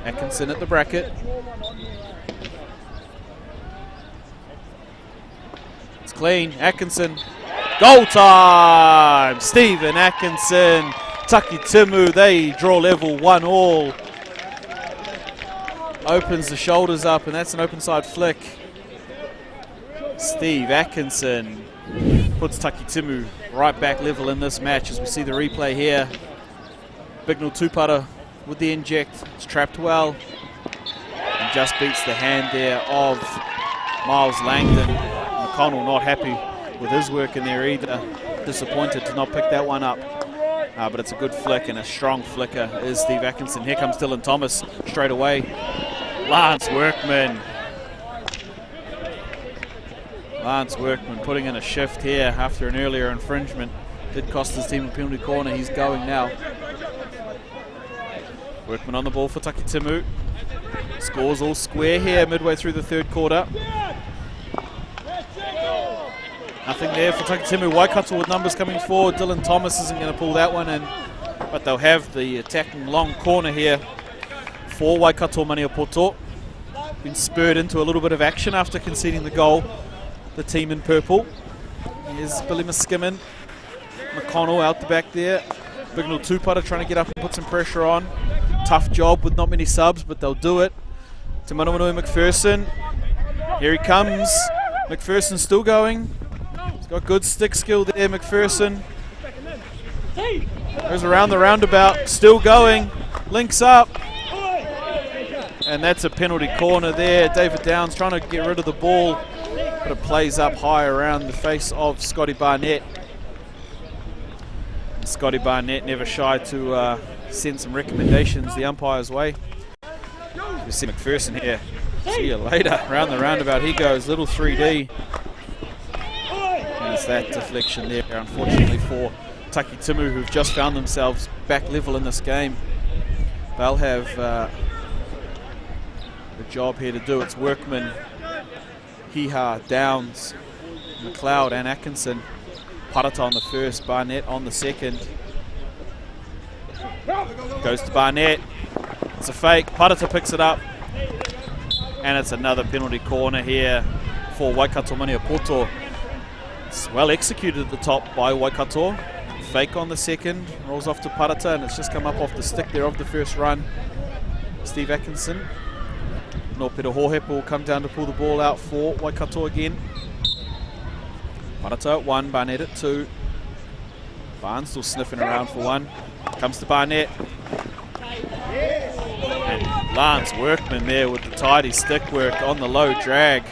Atkinson at the bracket. It's clean. Atkinson. Goal time! Stephen Atkinson. Taki Timu. They draw level 1-1. Opens the shoulders up, and that's an open side flick. Steve Atkinson puts Taki Timu right back level in this match as we see the replay here. Bignell Tupara with the inject. It's trapped well and just beats the hand there of Miles Langdon. McConnell not happy with his work in there either. Disappointed to not pick that one up. But it's a good flick, and a strong flicker is Steve Atkinson. Here comes Dylan Thomas straight away. Lance Workman. Lance Workman putting in a shift here after an earlier infringement. Did cost his team a penalty corner. He's going now. Workman on the ball for Taki Timu. Scores all square here midway through the third quarter. Nothing there for Taki Timu. Waikato with numbers coming forward. Dylan Thomas isn't going to pull that one in, but they'll have the attacking long corner here for Waikato Maniapoto. Been spurred into a little bit of action after conceding the goal. The team in purple. Here's Billy Muskimin. McConnell out the back there. Bignell Tupara trying to get up and put some pressure on. Tough job with not many subs, but they'll do it. To Manawanui McPherson. Here he comes. McPherson still going. He's got good stick skill there, McPherson. Goes around the roundabout, still going. Links up. And that's a penalty corner there. David Downs trying to get rid of the ball, but it plays up high around the face of Scotty Barnett. Scotty Barnett never shy to send some recommendations the umpire's way. We see McPherson here. See you later. Round the roundabout he goes. Little 3D. And it's that deflection there, unfortunately, for Taki Timu, who've just found themselves back level in this game. They'll have a job here to do. It's Workman, Hiha, Downs, McLeod and Atkinson. Parata on the first, Barnett on the second. Goes to Barnett. It's a fake. Parata picks it up. And it's another penalty corner here for Waikato Maniapoto. It's well executed at the top by Waikato. Fake on the second. Rolls off to Parata, and it's just come up off the stick there of the first run. Steve Atkinson. Nōpera Hohepa will come down to pull the ball out for Waikato again. Parata at 1, Barnett at 2. Barnes still sniffing around for 1. Comes to Barnett. And Lance Workman there with the tidy stick work on the low drag.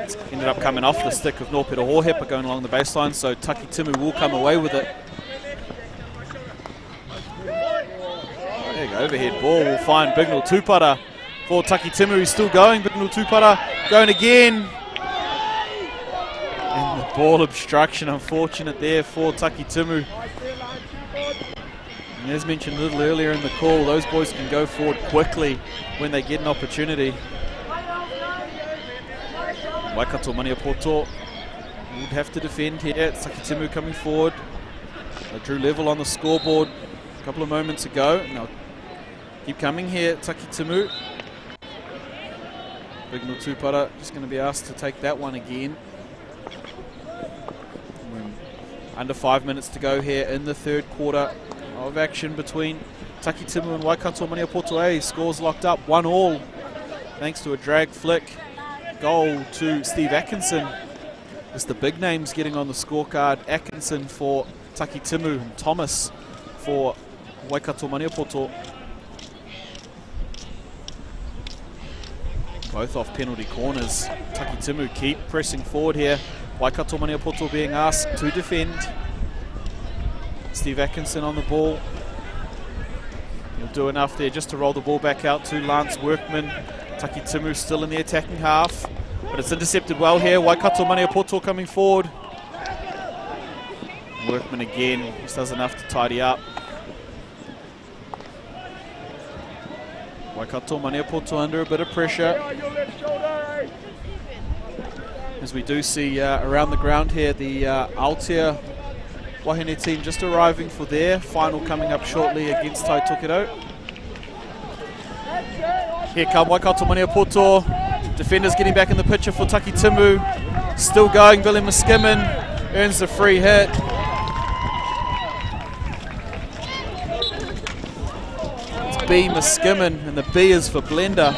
It's ended up coming off the stick of Nōpera Hohepa going along the baseline, so Taki Timu will come away with it. There you go, overhead ball will find Bignell Tupara for Taki Timu. He's still going, Bignell Tupara going again. And the ball obstruction, unfortunate there for Taki Timu. And as mentioned a little earlier in the call, those boys can go forward quickly when they get an opportunity. Waikato Maniapoto would have to defend here. It's Taki Timu coming forward. They drew level on the scoreboard a couple of moments ago. Now keep coming here, Taki Timu. Bignell Tupara just going to be asked to take that one again. Under 5 minutes to go here in the third quarter of action between Taki Timu and Waikato Maniapoto A. Scores locked up, 1-1, thanks to a drag flick. Goal to Steve Atkinson. It's the big names getting on the scorecard. Atkinson for Taki Timu and Thomas for Waikato Maniapoto. Both off penalty corners. Taki Timu keep pressing forward here. Waikato Maniapoto being asked to defend. Steve Atkinson on the ball. He'll do enough there just to roll the ball back out to Lance Workman. Taki Timu still in the attacking half, but it's intercepted well here. Waikato Maniapoto coming forward. Workman again just does enough to tidy up. Waikato Maniapoto under a bit of pressure. As we do see around the ground here, the Aotea Wahine team just arriving for their final coming up shortly against Tai Tokerau. Here come Waikato Maniapoto. Defenders getting back in the picture for Taki Timu. Still going, Billy Muskimin earns the free hit. It's B Muskimin, and the B is for Blender.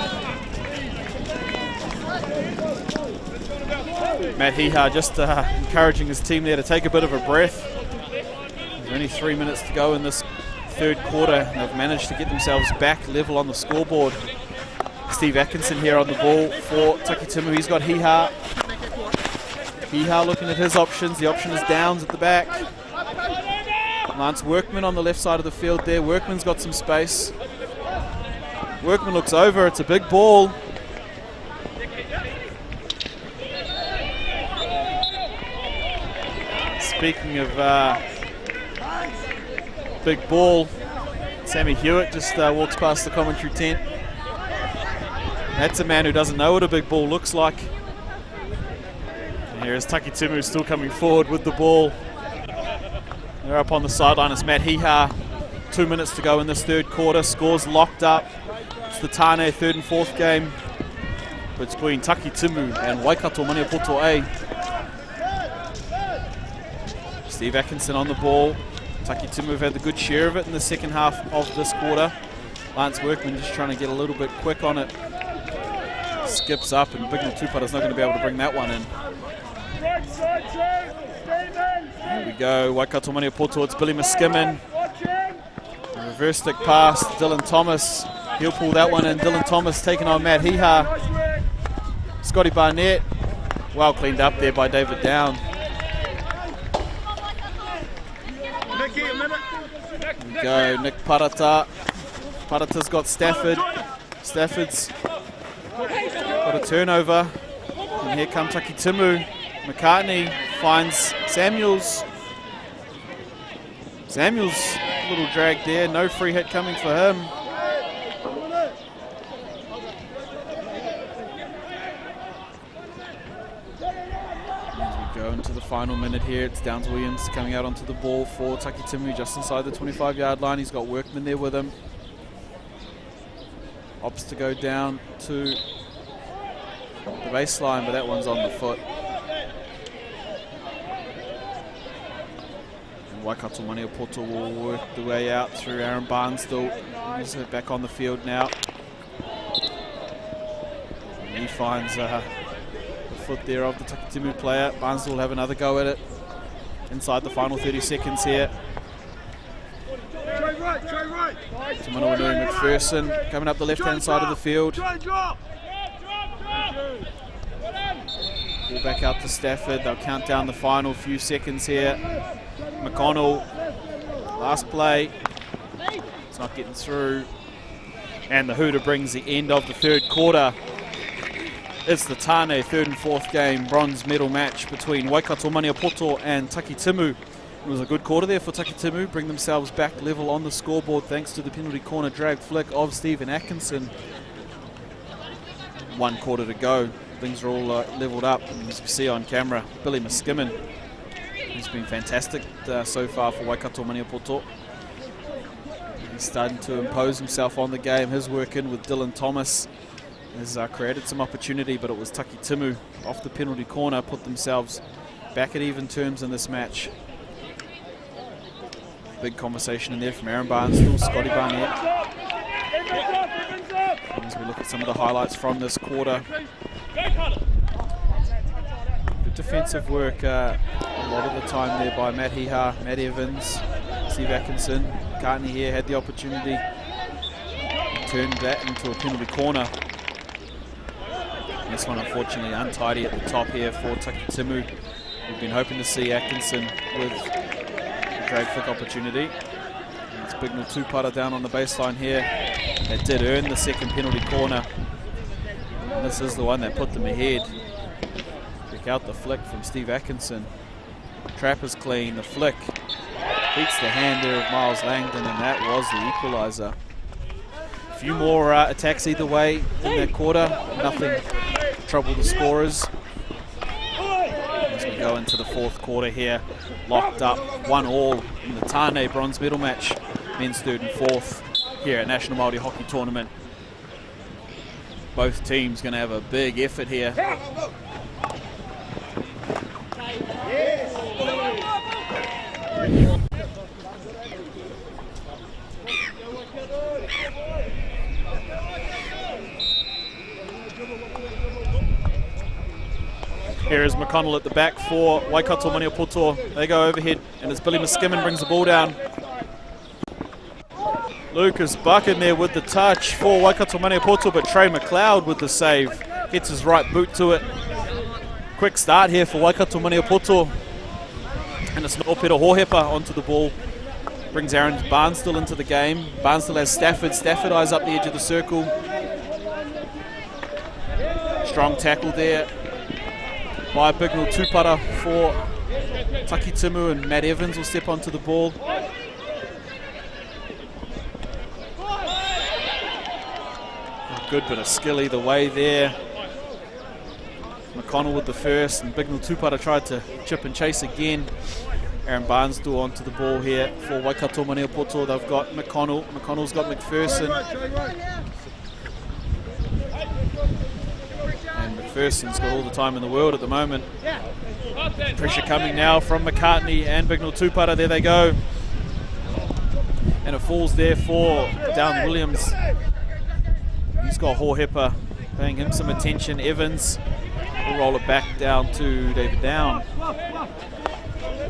Matt Hiha just encouraging his team there to take a bit of a breath. There's only 3 minutes to go in this third quarter, and they've managed to get themselves back level on the scoreboard. Steve Atkinson here on the ball for Taki Timu. He's got Hiha. Hiha looking at his options. The option is Downs at the back. Lance Workman on the left side of the field there. Workman's got some space. Workman looks over. It's a big ball. Speaking of big ball, Sammy Hewitt just walks past the commentary tent. That's a man who doesn't know what a big ball looks like. And here is Taki Timu still coming forward with the ball. They're up on the sideline. It's Matt Hiha. 2 minutes to go in this third quarter. Scores locked up. It's the Tāne third and fourth game between Taki Timu and Waikato Maniapoto A. Steve Atkinson on the ball. Taki Timu have had the good share of it in the second half of this quarter. Lance Workman just trying to get a little bit quick on it. Skips up, and Bignell Tupara's not going to be able to bring that one in. Here we go, Waikato Maniapoto, it's Billy Muskimin. Reverse stick pass, Dylan Thomas. He'll pull that one in. Dylan Thomas taking on Matt Hiha. Scotty Barnett, well cleaned up there by David Down. we go, Nick Parata. Parata's got Stafford. Stafford's got a turnover. And here comes Taki Timu. McCartney finds Samuels. Samuels, a little drag there. No free hit coming for him. Go into the final minute here. It's Downs Williams coming out onto the ball for Taki Timu just inside the 25-yard line. He's got Workman there with him. Opts to go down to the baseline, but that one's on the foot. And Waikato Maniapoto will work the way out through Aaron Barnsdale. He's back on the field now. And he finds foot there of the Taki Timu player. Barnes will have another go at it inside the final 30 seconds here. Tamanawanu McPherson coming up the left-hand side of the field. Ball back out to Stafford. They'll count down the final few seconds here. McConnell, last play. It's not getting through. And the hooter brings the end of the third quarter. It's the Tāne third and fourth game bronze medal match between Waikato Maniapoto and Taki Timu. It was a good quarter there for Taki Timu, bring themselves back level on the scoreboard thanks to the penalty corner drag flick of Stephen Atkinson. 1 quarter to go. Things are all levelled up. And as we see on camera, Billy Miskimen, he's been fantastic so far for Waikato Maniapoto. He's starting to impose himself on the game. His work in with Dylan Thomas has created some opportunity, but it was Taki Timu off the penalty corner, put themselves back at even terms in this match. Big conversation in there from Aaron Barnes, still Scotty Barnett. As we look at some of the highlights from this quarter. Good defensive work a lot of the time there by Matt Hiha, Matt Evans, Steve Atkinson. McCartney here had the opportunity, turned that into a penalty corner. This one unfortunately untidy at the top here for Taki Timu. We've been hoping to see Atkinson with a drag flick opportunity. It's Bignell Tupara down on the baseline here. That did earn the second penalty corner. And this is the one that put them ahead. Check out the flick from Steve Atkinson. Trap is clean, the flick beats the hand there of Miles Langdon, and that was the equaliser. A few more attacks either way in that quarter. Nothing trouble the scorers. As we go into the fourth quarter here, locked up 1-1 in the Tāne bronze medal match, men's third and fourth here at National Māori Hockey Tournament. Both teams going to have a big effort here. Here is McConnell at the back for Waikato Maniapoto. They go overhead, and it's Billy Miskimen brings the ball down. Lucas Buck in there with the touch for Waikato Maniapoto, but Trey McLeod with the save. Gets his right boot to it. Quick start here for Waikato Maniapoto. And it's Nōpera Hohepa onto the ball. Brings Aaron Barnsdale into the game. Barnsdale has Stafford. Stafford eyes up the edge of the circle. Strong tackle there by Bignell Tupara for Taki Timu, and Matt Evans will step onto the ball. A good bit of skill either way there. McConnell with the first, and Bignell Tupara tried to chip and chase again. Aaron Barnsdale onto the ball here for Waikato Maniapoto. They've got McConnell. McConnell's got McPherson. And McPherson's got all the time in the world at the moment. Pressure coming now from McCartney and Bignell Tupara. There they go. And it falls there for Down Williams. He's got Hohepa paying him some attention. Evans will roll it back down to David Down.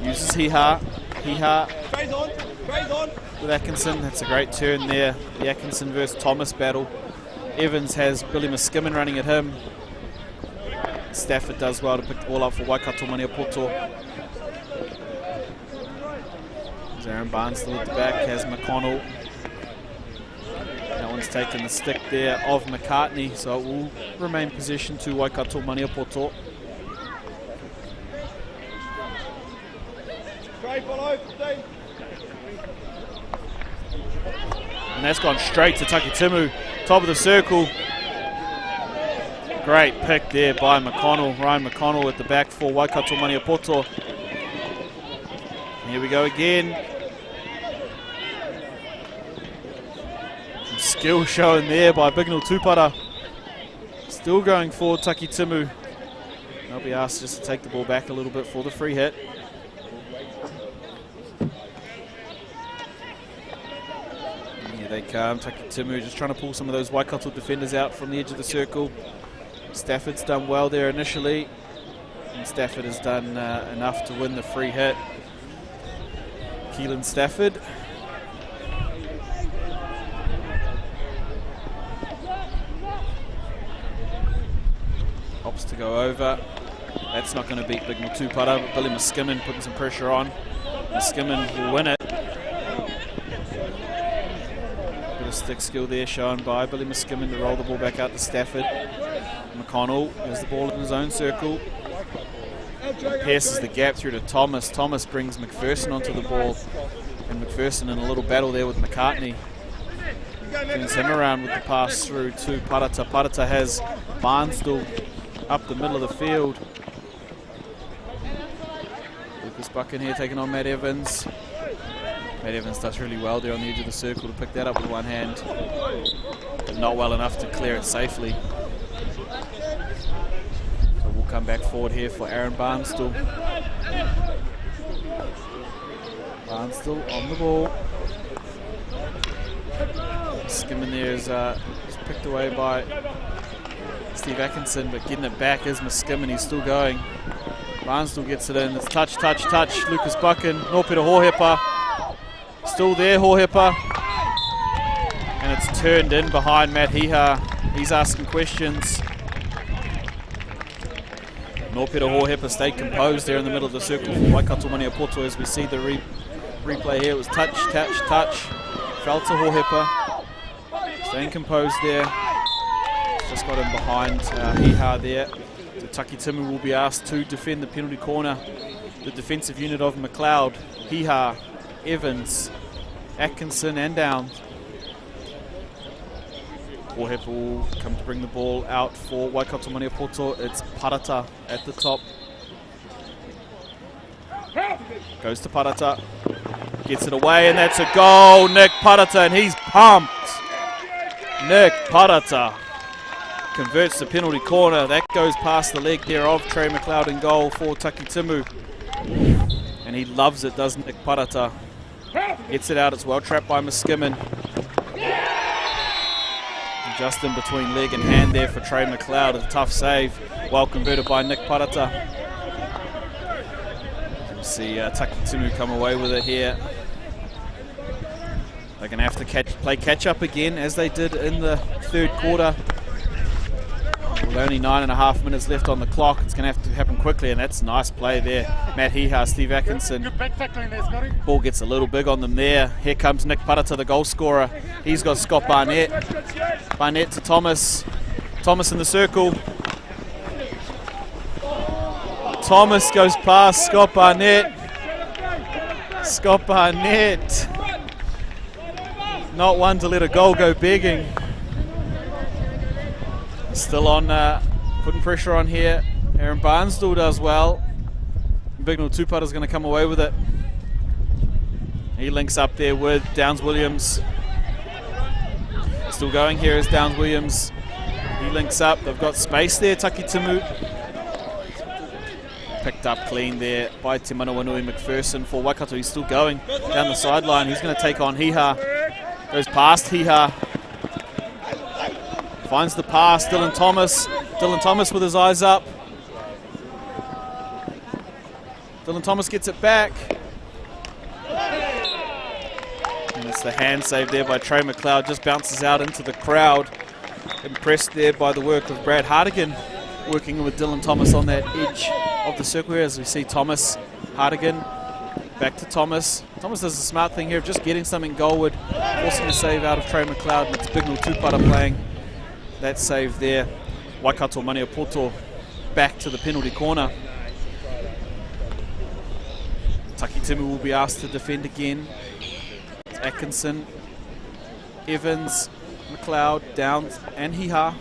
Uses Hiha with Atkinson. That's a great turn there. The Atkinson versus Thomas battle. Evans has Billy Miskimen running at him. Stafford does well to pick the ball up for Waikato Maniapoto. Aaron Barnstable at the back, has McConnell. That one's taken the stick there of McCartney, so it will remain possession to Waikato Maniapoto. And that's gone straight to Takitimu, top of the circle. Great pick there by McConnell, Ryan McConnell at the back for Waikato Maniapoto. Here we go again. Some skill shown there by Bignell Tupara. Still going forward, Takitimu. They'll be asked just to take the ball back a little bit for the free hit. Here they come, Takitimu just trying to pull some of those Waikato defenders out from the edge of the circle. Stafford's done well there initially, and Stafford has done enough to win the free hit. Keelan Stafford. Opts to go over. That's not going to beat Bignell Tupara, but Billy Muskimin putting some pressure on. Muskimin will win it. Bit of stick skill there shown by Billy Muskimin to roll the ball back out to Stafford. McConnell has the ball in his own circle. Pierces the gap through to Thomas. Thomas brings McPherson onto the ball, and McPherson in a little battle there with McCartney. Turns him around with the pass through to Parata. Parata has Barnstable up the middle of the field. Lucas Buchan here taking on Matt Evans. Matt Evans does really well there on the edge of the circle to pick that up with one hand, but not well enough to clear it safely. Come back forward here for Aaron Barnstable. Barnstable on the ball. Skimming there is picked away by Steve Atkinson, but getting it back is Muskimin. He's still going. Barnstable gets it in. It's touch, touch, touch. Lucas Buchan, Norpeter Hohepa. Still there, Hohepa. And it's turned in behind Matt Hiha. He's asking questions. Norpeter Hohepa stayed composed there in the middle of the circle for Waikato Maniapoto. As we see the replay here, it was touch, touch, touch. Fell to Hohepa. Staying composed there. Just got in behind Hiha there. So Takitimu will be asked to defend the penalty corner. The defensive unit of McLeod, Hiha, Evans, Atkinson and Downs. Hohepa will come to bring the ball out for Waikato Maniapoto. It's Parata at the top. Goes to Parata. Gets it away, and that's a goal. Nick Parata, and he's pumped. Nick Parata converts the penalty corner. That goes past the leg there of Trey McLeod in goal for Takitimu. And he loves it, doesn't Nick Parata? Gets it out. It's well trapped by Muskimin. Just in between leg and hand there for Trey McLeod. A tough save. Well converted by Nick Parata. You see Takitimu come away with it here. They're going to have to play catch up again as they did in the third quarter. With only 9.5 minutes left on the clock, it's going to have to happen quickly, and that's a nice play there. Matt Hiha, Steve Atkinson. Ball gets a little big on them there. Here comes Nick Parata, the goal scorer. He's got Scott Barnett. Barnett to Thomas. Thomas in the circle. Thomas goes past Scott Barnett. Scott Barnett. Not one to let a goal go begging. Still on, putting pressure on here. Aaron Barnstable does well. Bignell Tupara is going to come away with it. He links up there with Downs Williams. Still going here is Downs Williams. He links up. They've got space there. Takitimu. Picked up clean there by Te Manawanui McPherson for Waikato. He's still going down the sideline. He's going to take on Hiha. Goes past Hiha. Finds the pass, Dylan Thomas. Dylan Thomas with his eyes up. Dylan Thomas gets it back. And it's the hand save there by Trey McLeod. Just bounces out into the crowd. Impressed there by the work of Brad Hartigan, working with Dylan Thomas on that edge of the circle here, as we see Thomas, Hartigan. Back to Thomas. Thomas does a smart thing here of just getting something goalward, forcing a save out of Trey McLeod, and it's Bignell Tupara playing that save there. Waikato Maniapoto back to the penalty corner. Taki Timu will be asked to defend again. It's Atkinson, Evans, McLeod, Downs and Hiha.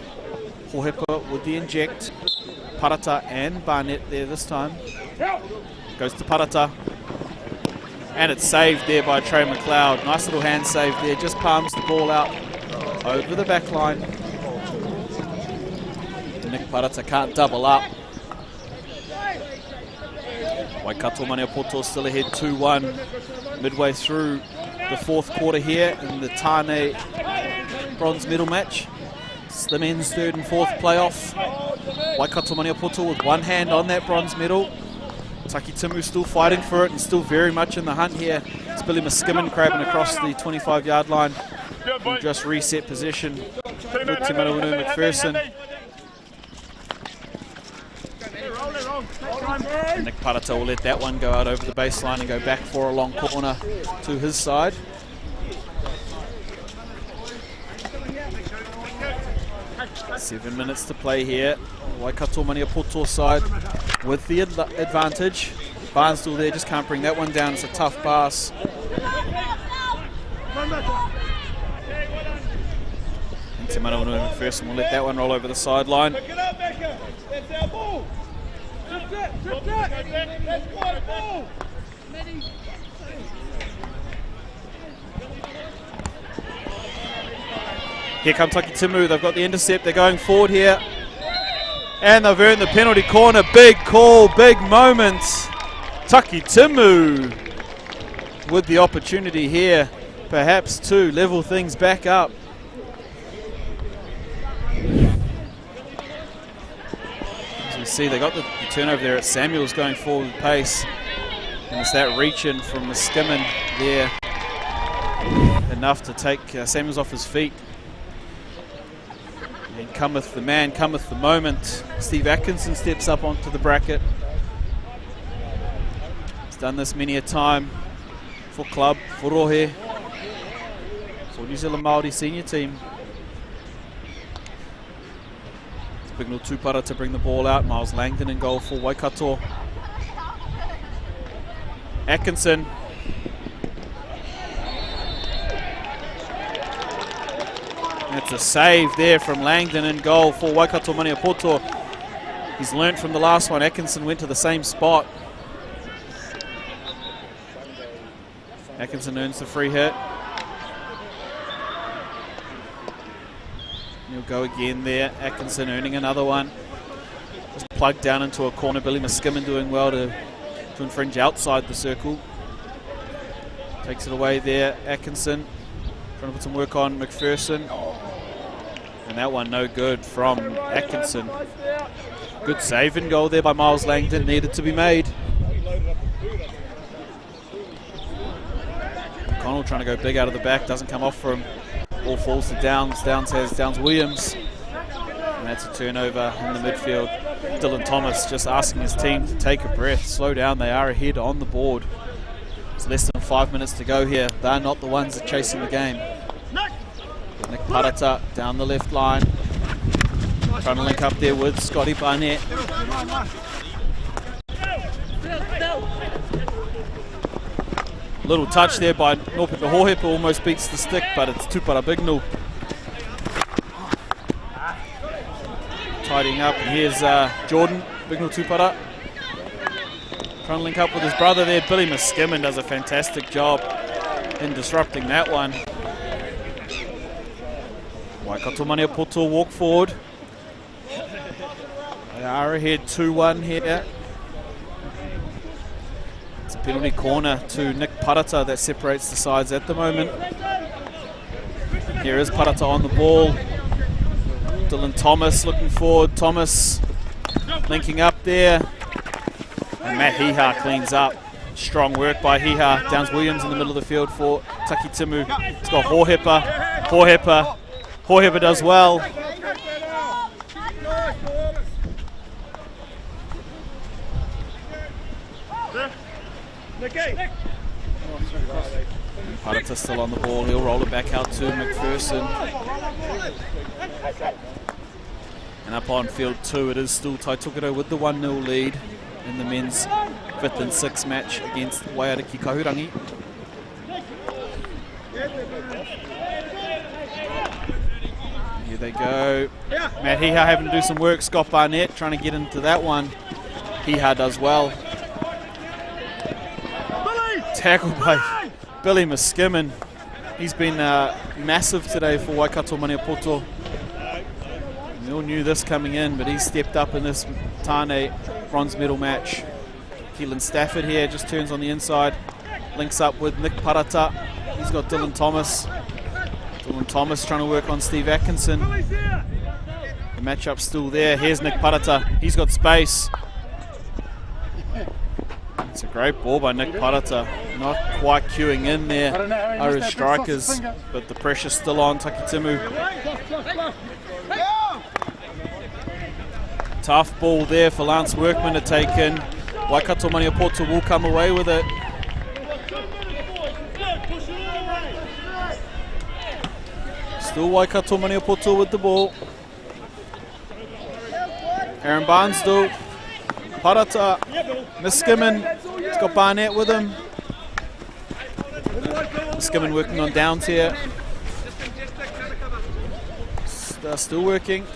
Hohepa with the inject. Parata and Barnett there this time. Goes to Parata. And it's saved there by Trey McLeod. Nice little hand save there. Just palms the ball out over the back line. Nick Parata can't double up. Waikato Maniapoto still ahead 2-1. Midway through the fourth quarter here in the Tāne bronze medal match. It's the men's third and fourth playoff. Waikato Maniapoto with one hand on that bronze medal. Taki Timu still fighting for it and still very much in the hunt here. It's Billy Muskimen crabbing across the 25-yard line. We'll just reset possession with Te Manaunu McPherson. And Nick Parata will let that one go out over the baseline and go back for a long corner to his side. Seven minutes to play here. Waikato Maniapoto side with the advantage. Barnsdale there, just can't bring that one down. It's a tough pass. And Te Manaunu McPherson will let that one roll over the sideline. Here come Taki Timu, they've got the intercept, they're going forward here. And they've earned the penalty corner. Big call, big moment. Taki Timu with the opportunity here, perhaps to level things back up. As we see, they got the turnover there at Samuels going forward with pace. And it's that reach-in from Muskimen there. Enough to take Samuels off his feet. And cometh the man, cometh the moment. Steve Atkinson steps up onto the bracket. He's done this many a time for club, for Rohe, for New Zealand Māori senior team. It's Bignell Tupara to bring the ball out. Miles Langdon in goal for Waikato. Atkinson. That's a save there from Langdon in goal for Waikato Maniapoto. He's learnt from the last one. Atkinson went to the same spot. Atkinson earns the free hit. He'll go again there. Atkinson earning another one. Just plugged down into a corner. Billy Muskimen doing well to infringe outside the circle. Takes it away there. Atkinson trying to put some work on McPherson. And that one no good from Atkinson. Good save and goal there by Miles Langdon. Needed to be made. Connell trying to go big out of the back. Doesn't come off for him. Ball falls to Downs. Downs has Downs Williams. And that's a turnover in the midfield. Dylan Thomas just asking his team to take a breath. Slow down. They are ahead on the board. It's less than 5 minutes to go here. They're not the ones that are chasing the game. Nick Parata down the left line. Trying to link up there with Scotty Barnett. Little touch there by Nopeka Hohepa, almost beats the stick, but it's Tupara Bignell. Tidying up, and here's Jordan, Bignell Tupara. Trying to link up with his brother there. Billy Muskimen does a fantastic job in disrupting that one. Waikato Maniapoto walk forward. They are ahead 2-1 here. It's a penalty corner to Nick Parata that separates the sides at the moment. Here is Parata on the ball. Dylan Thomas looking forward. Thomas linking up there. And Matt Hiha cleans up. Strong work by Hiha. Downs Williams in the middle of the field for Taki Timu. It's got Hohepa. Hohepa does well. Parata still on the ball. He'll roll it back out to McPherson. And up on field 2, it is still Taitokoro with the 1-0 lead in the men's 5th and 6th match against Waiariki Kahurangi. Here they go. Matt Hiha having to do some work. Scott Barnett trying to get into that one. Hiha does well. Tackled by Billy Muskimin. He's been massive today for Waikato Maniapoto. We all knew this coming in, but he's stepped up in this Tāne bronze medal match. Keelan Stafford here just turns on the inside, links up with Nick Parata. He's got Dylan Thomas. Dylan Thomas trying to work on Steve Atkinson. The matchup's still there. Here's Nick Parata. He's got space. It's a great ball by Nick Parata. Not quite queuing in there, Irish strikers, but the pressure's still on Takitimu. Tough ball there for Lance Workman to take in. Waikato Maniapoto will come away with it. Still Waikato Maniapoto with the ball. Aaron Barnsdale. Parata. Muskimin. He's got Barnett with him. Muskimin working on downs here. Still working.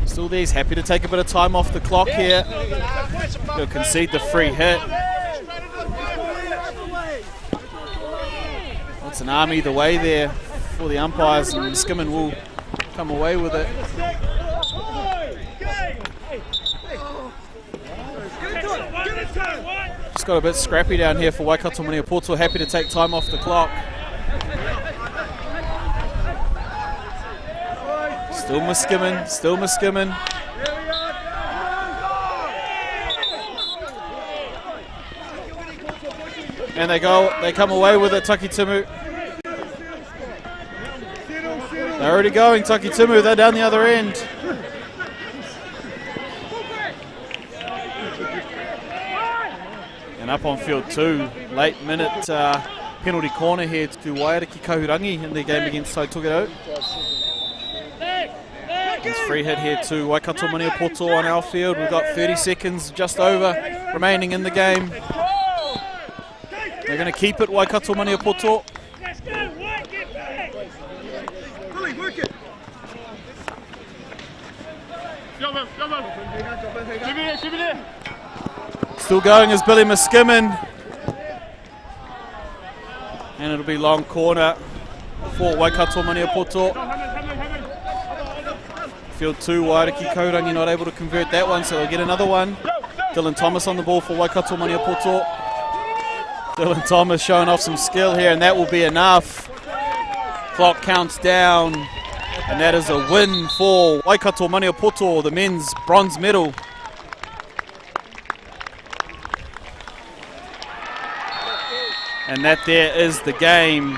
Still there, he's happy to take a bit of time off the clock here. He'll concede the free hit. It's an arm either way there for the umpires, and Muskimin will come away with it. Just got a bit scrappy down here for Waikato Maniapoto, happy to take time off the clock. Still Muskimin, still Muskimin. And they come away with it, Takitimu. They're already going, Takitimu, they're down the other end. And up on field 2, late minute penalty corner here to Waiariki Kahurangi in their game against Taitokoro. It's free hit here to Waikato Maniapoto on our field. We've got 30 seconds just over remaining in the game. They're going to keep it, Waikato Maniapoto. Still going is Billy Muskimin. And it'll be long corner for Waikato Maniapoto. Field 2, Waiariki Kahurangi not able to convert that one, so they'll get another one. Dylan Thomas on the ball for Waikato Maniapoto. Dylan Thomas showing off some skill here, and that will be enough. Clock counts down, and that is a win for Waikato Maniapoto, the men's bronze medal. And that there is the game.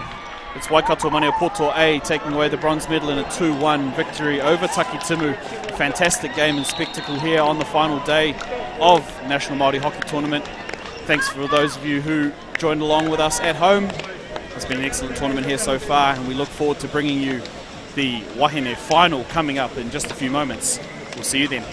It's Waikato Maniapoto A taking away the bronze medal in a 2-1 victory over Takitimu. Fantastic game and spectacle here on the final day of National Māori Hockey Tournament. Thanks for those of you who joined along with us at home. It's been an excellent tournament here so far, and we look forward to bringing you the Wahine final coming up in just a few moments. We'll see you then.